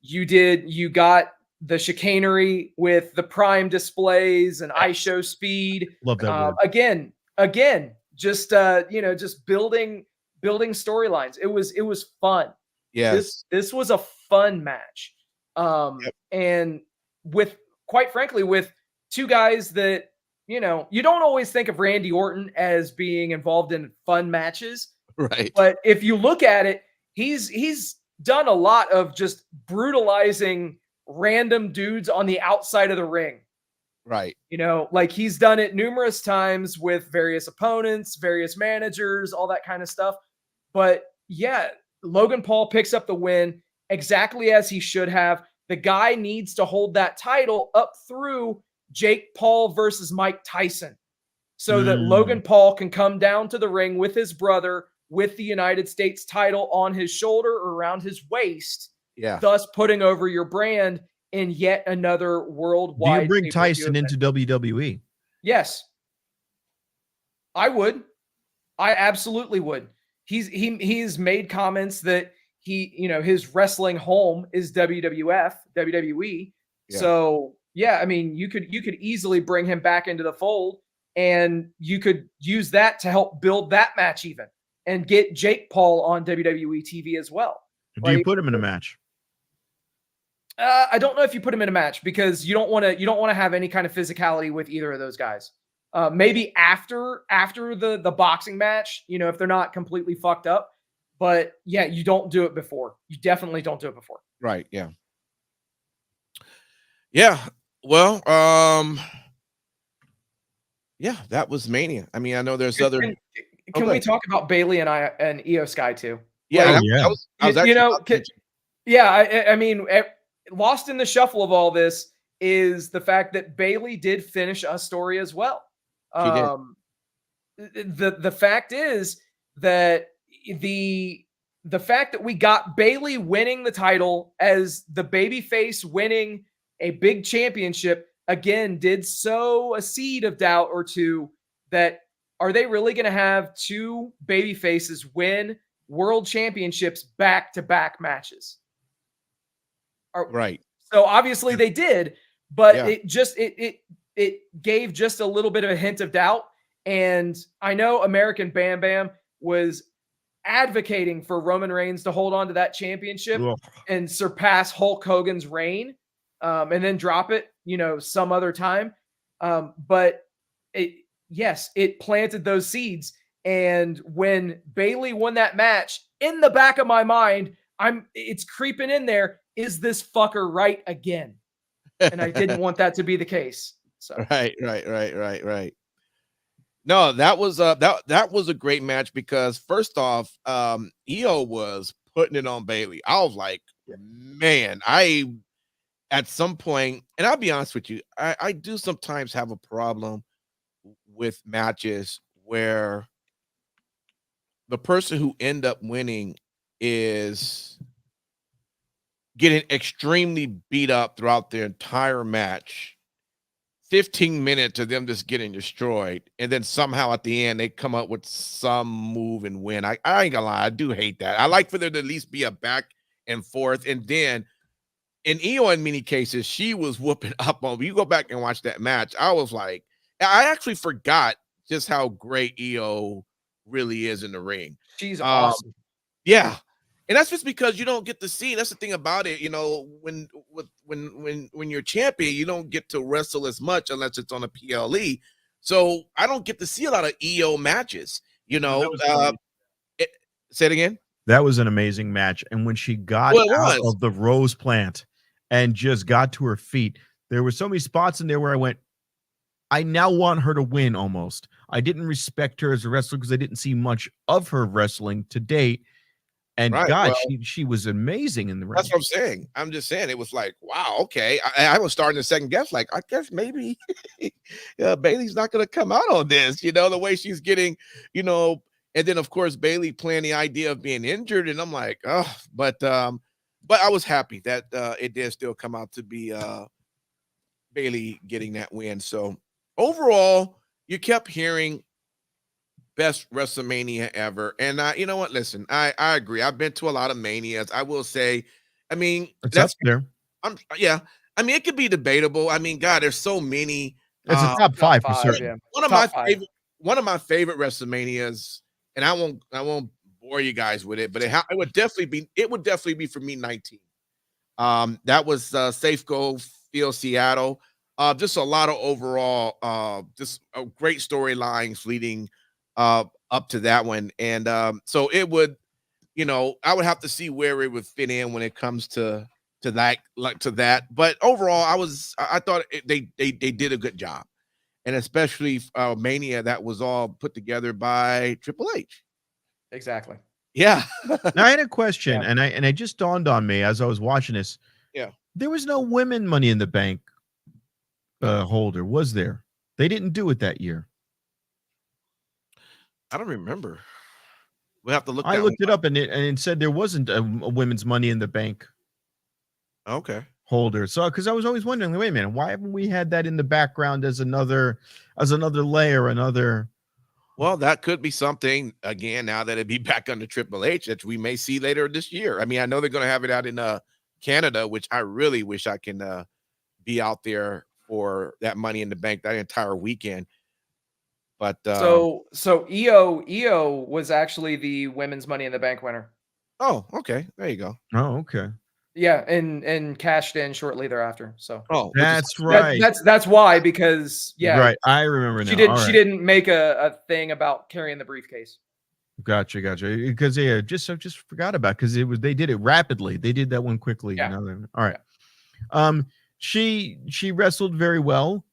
You got the chicanery with the prime displays and ISHO speed. Love that. Again, just building storylines. It was fun. Yes. This was a fun match. And quite frankly, with two guys that, you don't always think of Randy Orton as being involved in fun matches. Right. But if you look at it, he's done a lot of just brutalizing random dudes on the outside of the ring. Right. He's done it numerous times with various opponents, various managers, all that kind of stuff. But yeah, Logan Paul picks up the win exactly as he should have. The guy needs to hold that title up through Jake Paul versus Mike Tyson so that Logan Paul can come down to the ring with his brother with the United States title on his shoulder or around his waist. Yeah. Thus putting over your brand in yet another worldwide. Do you bring Tyson into WWE? Yes. I would. I absolutely would. He's made comments that his wrestling home is WWE. Yeah. So yeah, I mean, you could easily bring him back into the fold and you could use that to help build that match even and get Jake Paul on WWE TV as well. Do you put him in a match? I don't know if you put him in a match because you don't want to have any kind of physicality with either of those guys. Maybe after the boxing match, if they're not completely fucked up. But yeah, you don't do it before. You definitely don't do it before. Right. Yeah. Yeah. Well, yeah, that was Mania. I mean, I know there's other. Can we talk about Bailey and Io Sky too? Yeah, Like, yeah. I was actually yeah. I mean, lost in the shuffle of all this is the fact that Bailey did finish a story as well. She did. The fact is that the fact that we got Bailey winning the title as the babyface winning a big championship again did sow a seed of doubt or two that are they really going to have two baby faces win world championships back-to-back matches? Right. So obviously they did, but it gave just a little bit of a hint of doubt. And I know American Bam Bam was advocating for Roman Reigns to hold on to that championship and surpass Hulk Hogan's reign, and then drop it, some other time. But it planted those seeds. And when Bailey won that match, in the back of my mind, it's creeping in there. Is this fucker right again? And I didn't want that to be the case. So Right. No, that was that was a great match because first off, Io was putting it on Bailey. I was like, man, at some point, and I'll be honest with you, I do sometimes have a problem with matches where the person who end up winning is getting extremely beat up throughout the entire match. 15 minutes of them just getting destroyed, and then somehow at the end they come up with some move and win. I ain't gonna lie, I do hate that. I like for there to at least be a back and forth, and then in Io, in many cases, she was whooping up on. You go back and watch that match. I was like, I actually forgot just how great Io really is in the ring. She's awesome. Yeah. And that's just because you don't get to see. That's the thing about it, when you're champion, you don't get to wrestle as much unless it's on a PLE. So I don't get to see a lot of EO matches. Say it again. That was an amazing match. And when she got out of the rose plant and just got to her feet, there were so many spots in there where I went, I now want her to win almost. I didn't respect her as a wrestler because I didn't see much of her wrestling to date. And she was amazing in the ring. That's what I'm saying. I'm just saying it was like, wow, okay. I was starting to second guess, like, I guess maybe Bailey's not going to come out on this, the way she's getting, and then of course Bailey playing the idea of being injured, and I'm like, oh, but I was happy that it did still come out to be Bailey getting that win. So overall, you kept hearing best WrestleMania ever. And you know what? Listen, I agree. I've been to a lot of manias. I will say, I mean, that's there. I mean, it could be debatable. I mean, God, there's so many. It's a top five for certain. Yeah. One of my favorite WrestleManias, and I won't bore you guys with it, but it would definitely be for me 19. That was Safeco Field Seattle. Just a lot of overall, just a great storylines leading up to that one. And so it would, I would have to see where it would fit in when it comes to that. But overall, I thought they did a good job. And especially Mania, that was all put together by Triple H. Exactly. Yeah. Now I had a question, and it just dawned on me as I was watching this. Yeah. There was no women Money in the Bank holder, was there? They didn't do it that year. I don't remember. We'll have to look. I looked it up, and it said there wasn't a women's Money in the Bank. Okay. Holder. So, because I was always wondering, wait a minute, why haven't we had that in the background as another layer, another? Well, that could be something again. Now that it'd be back under Triple H, that we may see later this year. I mean, I know they're going to have it out in Canada, which I really wish I can be out there for that Money in the Bank that entire weekend. But so Io was actually the women's Money in the Bank winner. Oh, okay. There you go. Oh, okay. Yeah, and cashed in shortly thereafter. So that's right. That's why, because right. I remember now. She didn't make a thing about carrying the briefcase. Gotcha. Because I just forgot about, because they did it rapidly. They did that one quickly. Yeah. All right. Yeah. She wrestled very well,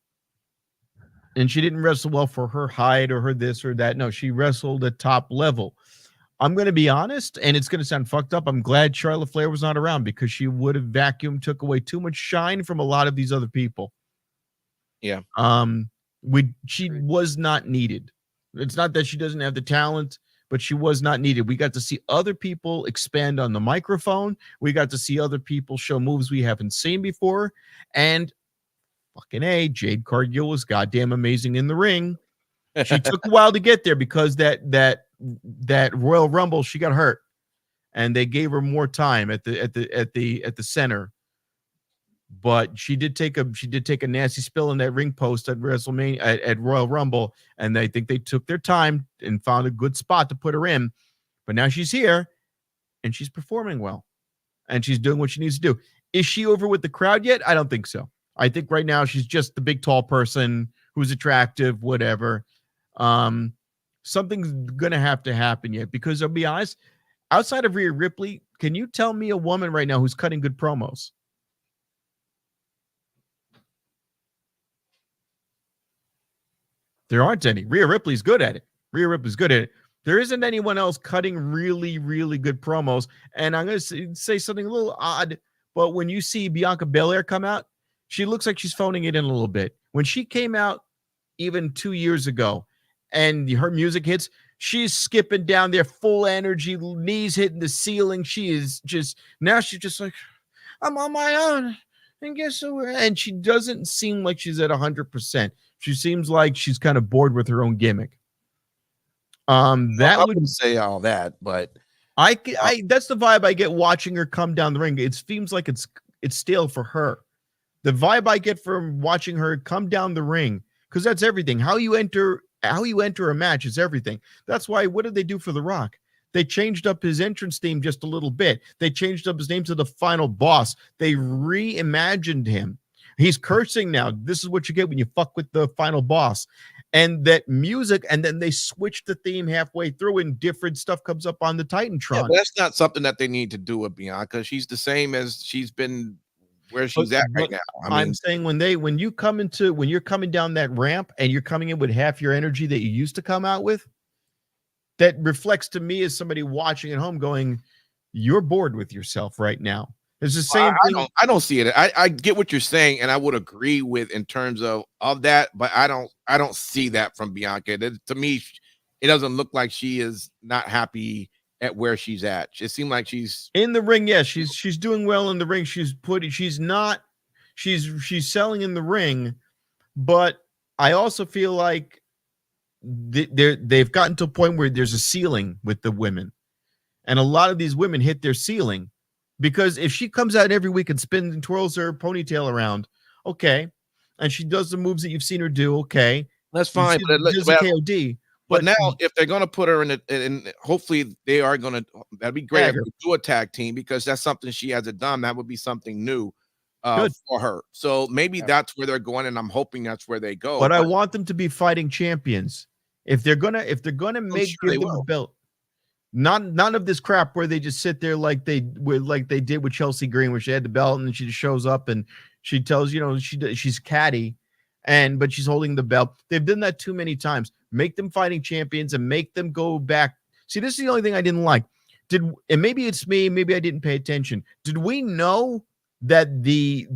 and she didn't wrestle well for her height or her this or that. No, she wrestled at top level. I'm going to be honest, and it's going to sound fucked up. I'm glad Charlotte Flair was not around, because she would have took away too much shine from a lot of these other people. Yeah. She was not needed. It's not that she doesn't have the talent, but she was not needed. We got to see other people expand on the microphone. We got to see other people show moves we haven't seen before. And fucking A, Jade Cargill was goddamn amazing in the ring. She took a while to get there, because that Royal Rumble, she got hurt, and they gave her more time at the center. But she did take a nasty spill in that ring post at WrestleMania at Royal Rumble, and I think they took their time and found a good spot to put her in. But now she's here, and she's performing well, and she's doing what she needs to do. Is she over with the crowd yet? I don't think so. I think right now she's just the big tall person who's attractive, whatever. Something's gonna have to happen yet, because I'll be honest, outside of Rhea Ripley, can you tell me a woman right now who's cutting good promos? There aren't any. Rhea Ripley's good at it. There isn't anyone else cutting really, really good promos. And I'm going to say something a little odd, but when you see Bianca Belair come out, she looks like she's phoning it in a little bit. When she came out even 2 years ago and her music hits, she's skipping down there, full energy, knees hitting the ceiling. She is just, now she's just like, I'm on my own. And guess what? And she doesn't seem like she's at 100%. She seems like she's kind of bored with her own gimmick. I wouldn't say all that, but I that's the vibe I get watching her come down the ring. It seems like it's stale for her. The vibe I get from watching her come down the ring, because that's everything. How you enter a match is everything. That's why, what did they do for The Rock? They changed up his entrance theme just a little bit. They changed up his name to the Final Boss. They reimagined him. He's cursing now. This is what you get when you fuck with the Final Boss. And that music, and then they switch the theme halfway through, and different stuff comes up on the Titantron. Yeah, but that's not something that they need to do with Bianca. She's the same as she's been where she's at right now. I'm saying when you're coming down that ramp and you're coming in with half your energy that you used to come out with, that reflects to me as somebody watching at home going, you're bored with yourself right now. It's the same thing. I don't see it. I get what you're saying, and I would agree with in terms of that, but I don't see that from Bianca. To me, it doesn't look like she is not happy at where she's at. It seemed like she's in the ring. Yes, she's doing well in the ring. She's selling in the ring, but I also feel like they've gotten to a point where there's a ceiling with the women, and a lot of these women hit their ceiling. Because if she comes out every week and spins and twirls her ponytail around, okay, and she does the moves that you've seen her do, okay, that's fine. KOD. But now, if they're going to put her in, hopefully they are going to. That'd be great if they do a tag team, because that's something she hasn't done. That would be something new for her. So maybe that's where they're going, and I'm hoping that's where they go. But I want them to be fighting give them a belt. None of this crap where they just sit there like they did with Chelsea Green, where she had the belt and she just shows up and she tells she's catty, but she's holding the belt. They've done that too many times. Make them fighting champions and make them go back. See, this is the only thing I didn't like. And maybe it's me, maybe I didn't pay attention. Did we know that the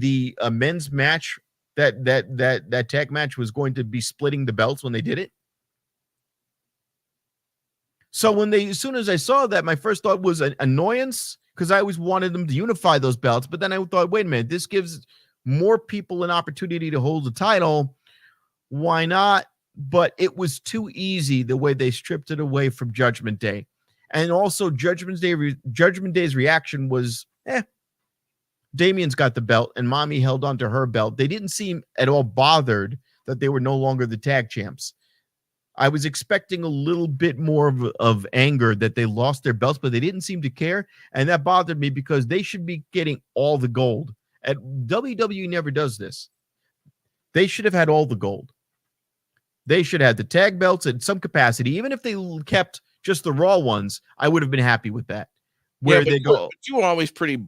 men's match, that tag match, was going to be splitting the belts when they did it? So as soon as I saw that, my first thought was an annoyance, because I always wanted them to unify those belts. But then I thought, wait a minute, this gives more people an opportunity to hold the title. Why not? But it was too easy the way they stripped it away from Judgment Day. And also Judgment Day's reaction was, Damien's got the belt and Mommy held onto her belt. They didn't seem at all bothered that they were no longer the tag champs. I was expecting a little bit more of anger that they lost their belts, but they didn't seem to care. And that bothered me because they should be getting all the gold. And WWE never does this. They should have had all the gold. They should have the tag belts in some capacity. Even if they kept just the Raw ones, I would have been happy with that. Where they go. You were always pretty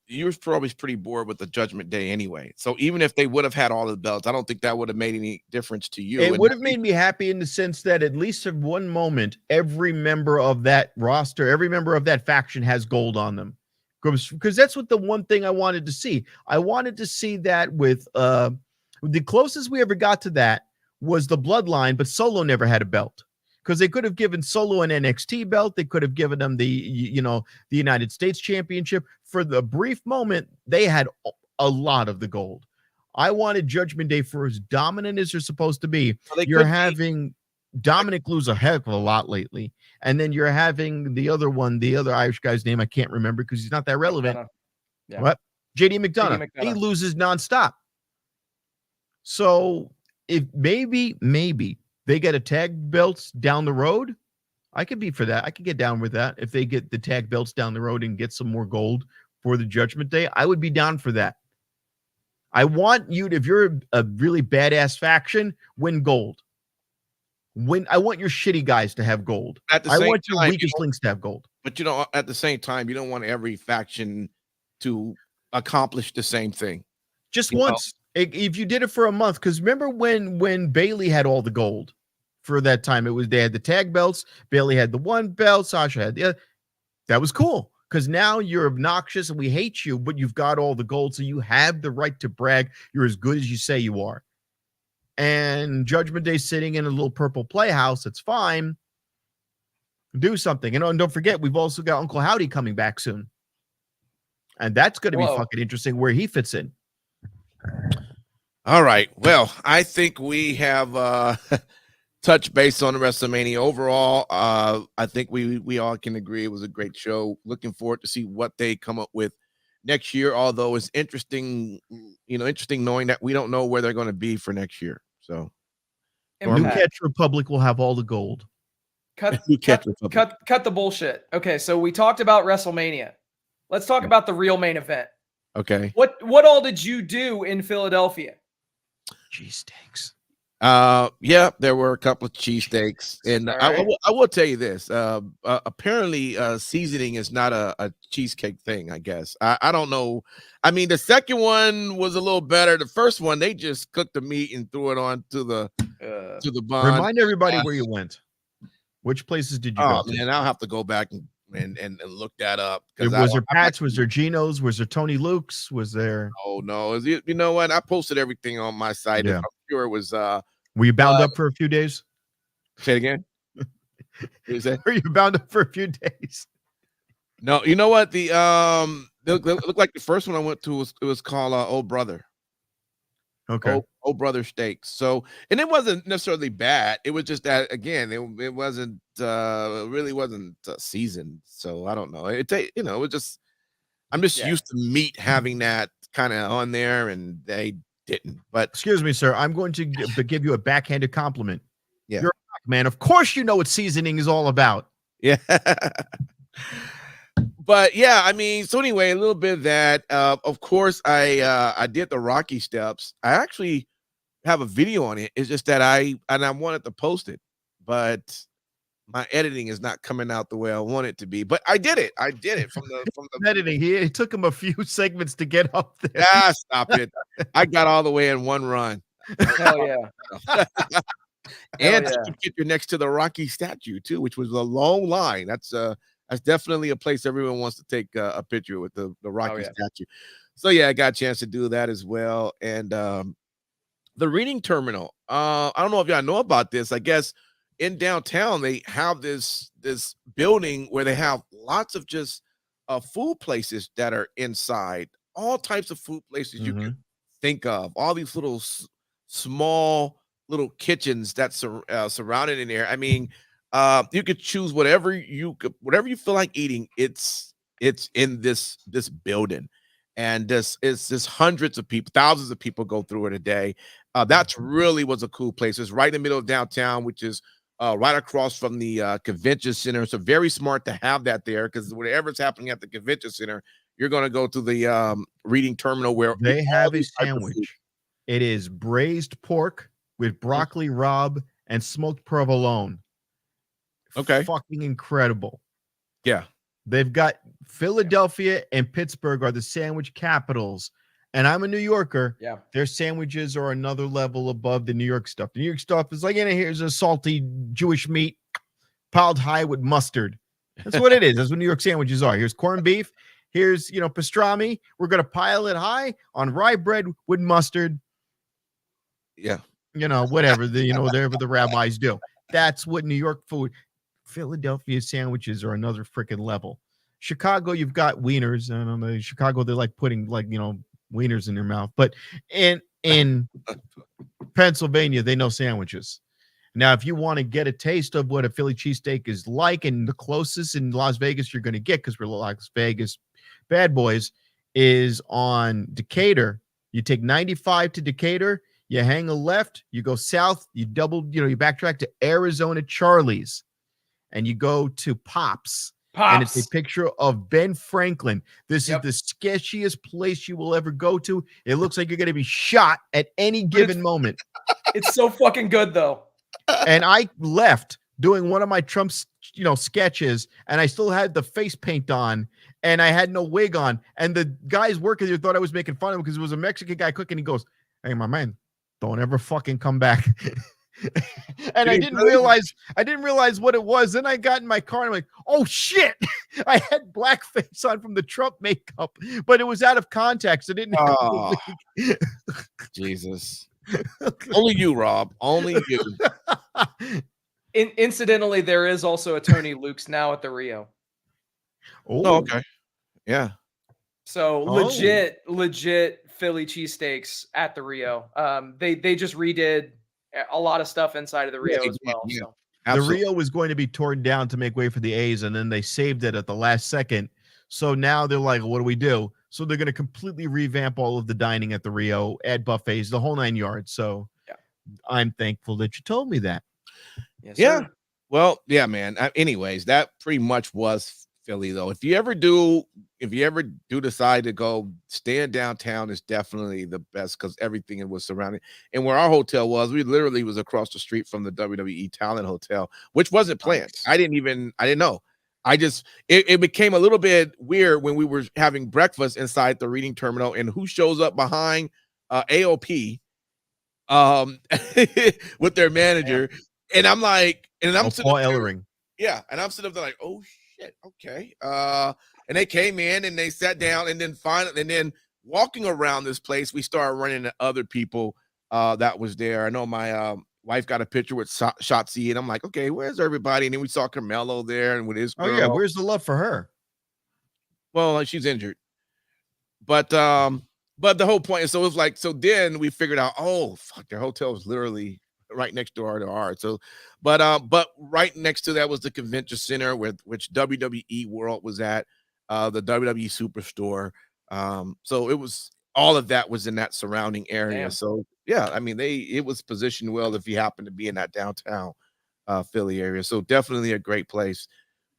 you were always pretty bored with the Judgment Day anyway. So even if they would have had all the belts, I don't think that would have made any difference to you. It would have made me happy in the sense that at least at one moment, every member of that roster, every member of that faction has gold on them. Because that's what the one thing I wanted to see. I wanted to see that with the closest we ever got to that was the Bloodline, but Solo never had a belt. Because they could have given Solo an NXT belt. They could have given them the United States Championship. For the brief moment, they had a lot of the gold. I wanted Judgment Day for as dominant as they're supposed to be. Well, you're having Dominic lose a heck of a lot lately. And then you're having the other Irish guy's name I can't remember because he's not that relevant. Yeah. What? JD McDonough. He loses nonstop. So if maybe they get a tag belts down the road, I could be for that. I could get down with that. If they get the tag belts down the road and get some more gold for the Judgment Day, I would be down for that. I want you to, if you're a really badass faction, win gold. I want your shitty guys to have gold. I want your weakest links to have gold. But at the same time, you don't want every faction to accomplish the same thing. Just once. If you did it for a month, because remember when Bayley had all the gold for that time, they had the tag belts. Bayley had the one belt. Sasha had the other. That was cool because now you're obnoxious and we hate you, but you've got all the gold, so you have the right to brag. You're as good as you say you are. And Judgment Day sitting in a little purple playhouse. It's fine. Do something. And don't forget, we've also got Uncle Howdy coming back soon, and that's going to be fucking interesting where he fits in. All right. Well, I think we have touched base on the WrestleMania overall. I think we all can agree it was a great show. Looking forward to see what they come up with next year. Although it's interesting knowing that we don't know where they're going to be for next year. So, New Catch Republic will have all the gold. Cut the bullshit. Okay, so we talked about WrestleMania. Let's talk about the real main event. Okay. What all did you do in Philadelphia? Cheesesteaks. Yeah, there were a couple of cheesesteaks, and right. I will tell you this. Apparently, seasoning is not a cheesecake thing. I guess I don't know. I mean, the second one was a little better. The first one, they just cooked the meat and threw it on to the bun. Remind everybody where you went. Which places did you go to? Man, I'll have to go back and look that up. Was there Pat's? Was there Gino's? Was there Tony Luke's? Was there? Oh no! You know what? I posted everything on my site. Yeah. I'm sure it was. Were you bound up for a few days? Say it again. Were you bound up for a few days? No, you know what? The looked like the first one I went to was called Old Brother. Okay. Old Brother Steaks. So, and it wasn't necessarily bad. It was just that again, it wasn't really wasn't seasoned. So I don't know. It was just I'm just used to meat having that kind of on there, and they didn't. But excuse me, sir, I'm going to give you a backhanded compliment. Yeah, you're a rock, man. Of course, you know what seasoning is all about. Yeah. But yeah, I mean, so anyway, a little bit of that. Of course, I did the Rocky steps. I actually have a video on it. It's just that I wanted to post it, but my editing is not coming out the way I want it to be. But I did it. From the editing. It took him a few segments to get up there. Ah, stop it! I got all the way in one run. Hell yeah! And took a picture next to the Rocky statue too, which was a long line. That's definitely a place everyone wants to take a picture with the Rocky statue. So yeah, I got a chance to do that as well. And the reading terminal. I don't know if y'all know about this. I guess in downtown they have this building where they have lots of just food places that are inside. All types of food places you can think of. All these little small little kitchens that's surrounded in there. I mean, you could choose whatever you feel like eating. It's in this building, and this is hundreds of people, thousands of people go through it a day. That's really was a cool place. It's right in the middle of downtown, which is right across from the convention center. So very smart to have that there, because whatever's happening at the convention center, you're going to go to the reading terminal where They all have a these types of food- sandwich. It is braised pork with broccoli rabe and smoked provolone. Okay. Fucking incredible. Yeah. They've got Philadelphia and Pittsburgh are the sandwich capitals. And I'm a New Yorker. Yeah. Their sandwiches are another level above the New York stuff. The New York stuff is like, here's a salty Jewish meat piled high with mustard. That's what it is. That's what New York sandwiches are. Here's corned beef. Here's, pastrami. We're going to pile it high on rye bread with mustard. Yeah. Whatever whatever the rabbis do. That's what New York food. Philadelphia sandwiches are another freaking level. Chicago, you've got wieners. I don't know. Chicago, they're like putting wieners in their mouth. But in Pennsylvania, they know sandwiches. Now, if you want to get a taste of what a Philly cheesesteak is like, and the closest in Las Vegas you're going to get, because we're Las Vegas bad boys, is on Decatur. You take 95 to Decatur, you hang a left, you go south, you backtrack to Arizona Charlie's, and you go to Pops. And it's a picture of Ben Franklin. This is the sketchiest place you will ever go to. It looks like you're going to be shot at any given moment. It's so fucking good, though. And I left doing one of my Trump, sketches, and I still had the face paint on, and I had no wig on. And the guys working there thought I was making fun of him because it was a Mexican guy cooking. He goes, "Hey, my man, don't ever fucking come back." And I didn't realize what it was. Then I got in my car and I'm like, oh shit, I had blackface on from the Trump makeup, but it was out of context. I didn't Oh, Jesus. Only you, Rob. Only you. Incidentally, there is also a Tony Luke's now at the Rio. Oh, okay. Yeah. So legit Philly cheesesteaks at the Rio. They just redid a lot of stuff inside of the Rio as well. Yeah. So. The Rio was going to be torn down to make way for the A's, and then they saved it at the last second. So now they're like, what do we do? So they're going to completely revamp all of the dining at the Rio, add buffets, the whole 9 yards. So I'm thankful that you told me that. Yes, yeah. sir. Well, yeah, man. Anyways, that pretty much was Philly, though. If you ever do decide to go, staying downtown is definitely the best, because everything was surrounding. And where our hotel was, we literally was across the street from the WWE Talent Hotel, which wasn't planned. Nice. I didn't know. It became a little bit weird when we were having breakfast inside the reading terminal, and who shows up behind AOP with their manager. Yeah. And I'm like, and I'm Paul Ellering. Yeah. And I'm sitting up there like, oh shit, okay. And they came in and they sat down, and then walking around this place, we started running into other people that was there. I know my wife got a picture with Shotzi, and I'm like, okay, where's everybody? And then we saw Carmelo there and with his girl. Oh yeah, where's the love for her? Well, she's injured. But the whole point is, so it was like, so then we figured out, oh fuck, their hotel was literally right next door to ours. So, but right next to that was the convention center which WWE World was at, the WWE Superstore. So it was, all of that was in that surrounding area. Damn. So yeah, I mean, it was positioned well if you happen to be in that downtown Philly area. So definitely a great place.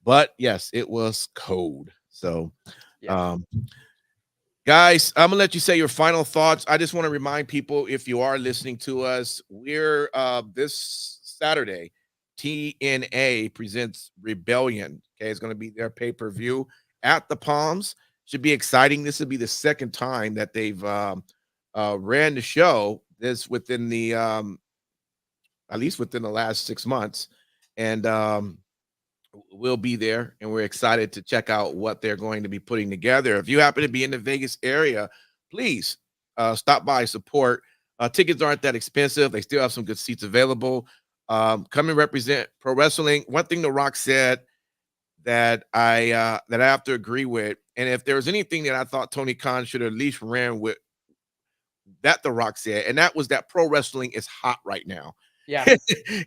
But yes, it was cold. So guys, I'm gonna let you say your final thoughts. I just want to remind people, if you are listening to us, we're this Saturday, TNA presents Rebellion. Okay, it's gonna be their pay-per-view at the Palms. Should be exciting. This will be the second time that they've ran the show. This within the at least within the last 6 months, and we'll be there, and we're excited to check out what they're going to be putting together. If you happen to be in the Vegas area, please stop by, support. Tickets aren't that expensive. They still have some good seats available. Come and represent pro wrestling. One thing The Rock said that I have to agree with, and if there was anything that I thought Tony Khan should have at least ran with, that The Rock said, and that was that pro wrestling is hot right now. Yeah.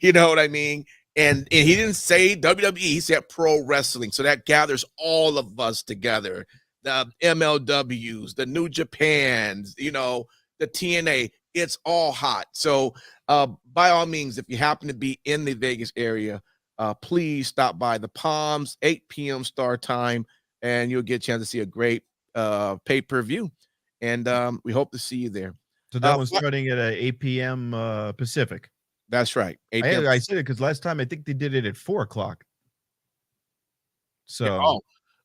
You know what I mean? And he didn't say WWE, he said pro wrestling. So that gathers all of us together. The MLWs, the New Japans, the TNA. It's all hot. So by all means, if you happen to be in the Vegas area, please stop by the Palms, 8 p.m. start time, and you'll get a chance to see a great pay-per-view. And we hope to see you there. So that one's starting at 8 p.m. Pacific. That's right. 8 p.m. I said it because last time I think they did it at 4 o'clock. So yeah,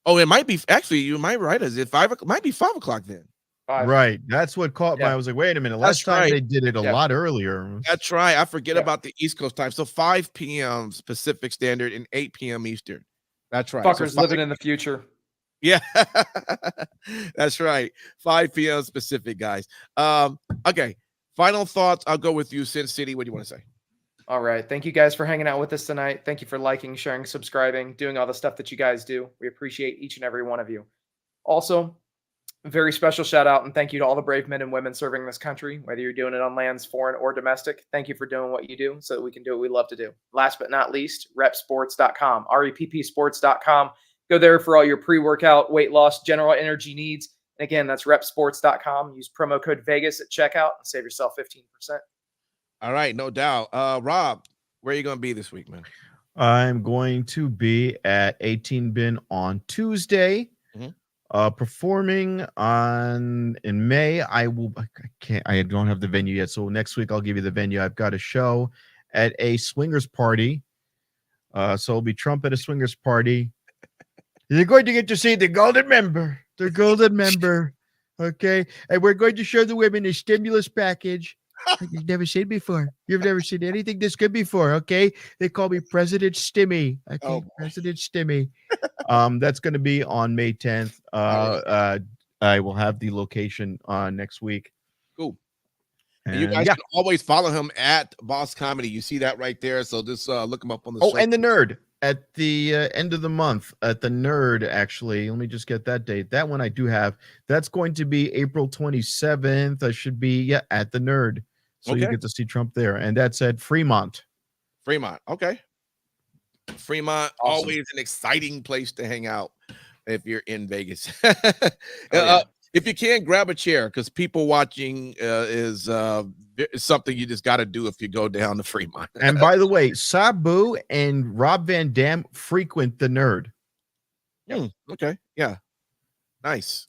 oh, it might be actually. You might be right. Is it 5? It might be 5 o'clock then. 5. Right. That's what caught my. I was like, wait a minute. Last time they did it a lot earlier. That's right. I forget about the East Coast time. So 5 p.m. Pacific Standard and 8 p.m. Eastern. That's right. Fuckers living in the future. Yeah, that's right. 5 p.m. Pacific, guys. Okay. Final thoughts. I'll go with you, Sin City. What do you want to say? All right. Thank you guys for hanging out with us tonight. Thank you for liking, sharing, subscribing, doing all the stuff that you guys do. We appreciate each and every one of you. Also, a very special shout out and thank you to all the brave men and women serving this country, whether you're doing it on lands, foreign or domestic. Thank you for doing what you do so that we can do what we love to do. Last but not least, repsports.com, reppsports.com. Go there for all your pre-workout, weight loss, general energy needs. And again, that's repsports.com. Use promo code Vegas at checkout and save yourself 15%. All right, no doubt. Rob, where are you going to be this week, man? I'm going to be at 18 Bin on Tuesday. Performing in May. I don't have the venue yet. So next week I'll give you the venue. I've got a show at a swingers party. So it'll be Trump at a swingers party. You're going to get to see the golden member. The golden member. Okay. And we're going to show the women a stimulus package. Like you've never seen before. You've never seen anything this good before. Okay. They call me President Stimmy. Okay. President Stimmy. That's going to be on May 10th. I will have the location next week. Cool. And you guys can always follow him at Boss Comedy. You see that right there. So just look him up on the show. And the Nerd at the end of the month at the Nerd. Actually, let me just get that date. That one I do have. That's going to be April 27th. I should be at the Nerd. So you get to see Trump there. And that's at Fremont. Okay. Fremont, always an exciting place to hang out if you're in Vegas. If you can, grab a chair because people watching is something you just got to do if you go down to Fremont. And by the way, Sabu and Rob Van Dam frequent the Nerd. Okay. Yeah. Nice.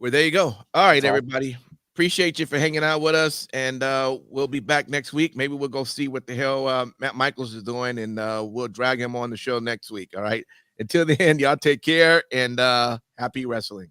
Well, there you go. All right, everybody. Appreciate you for hanging out with us, and we'll be back next week. Maybe we'll go see what the hell Matt Michaels is doing, and we'll drag him on the show next week. All right. Until then, y'all take care, and happy wrestling.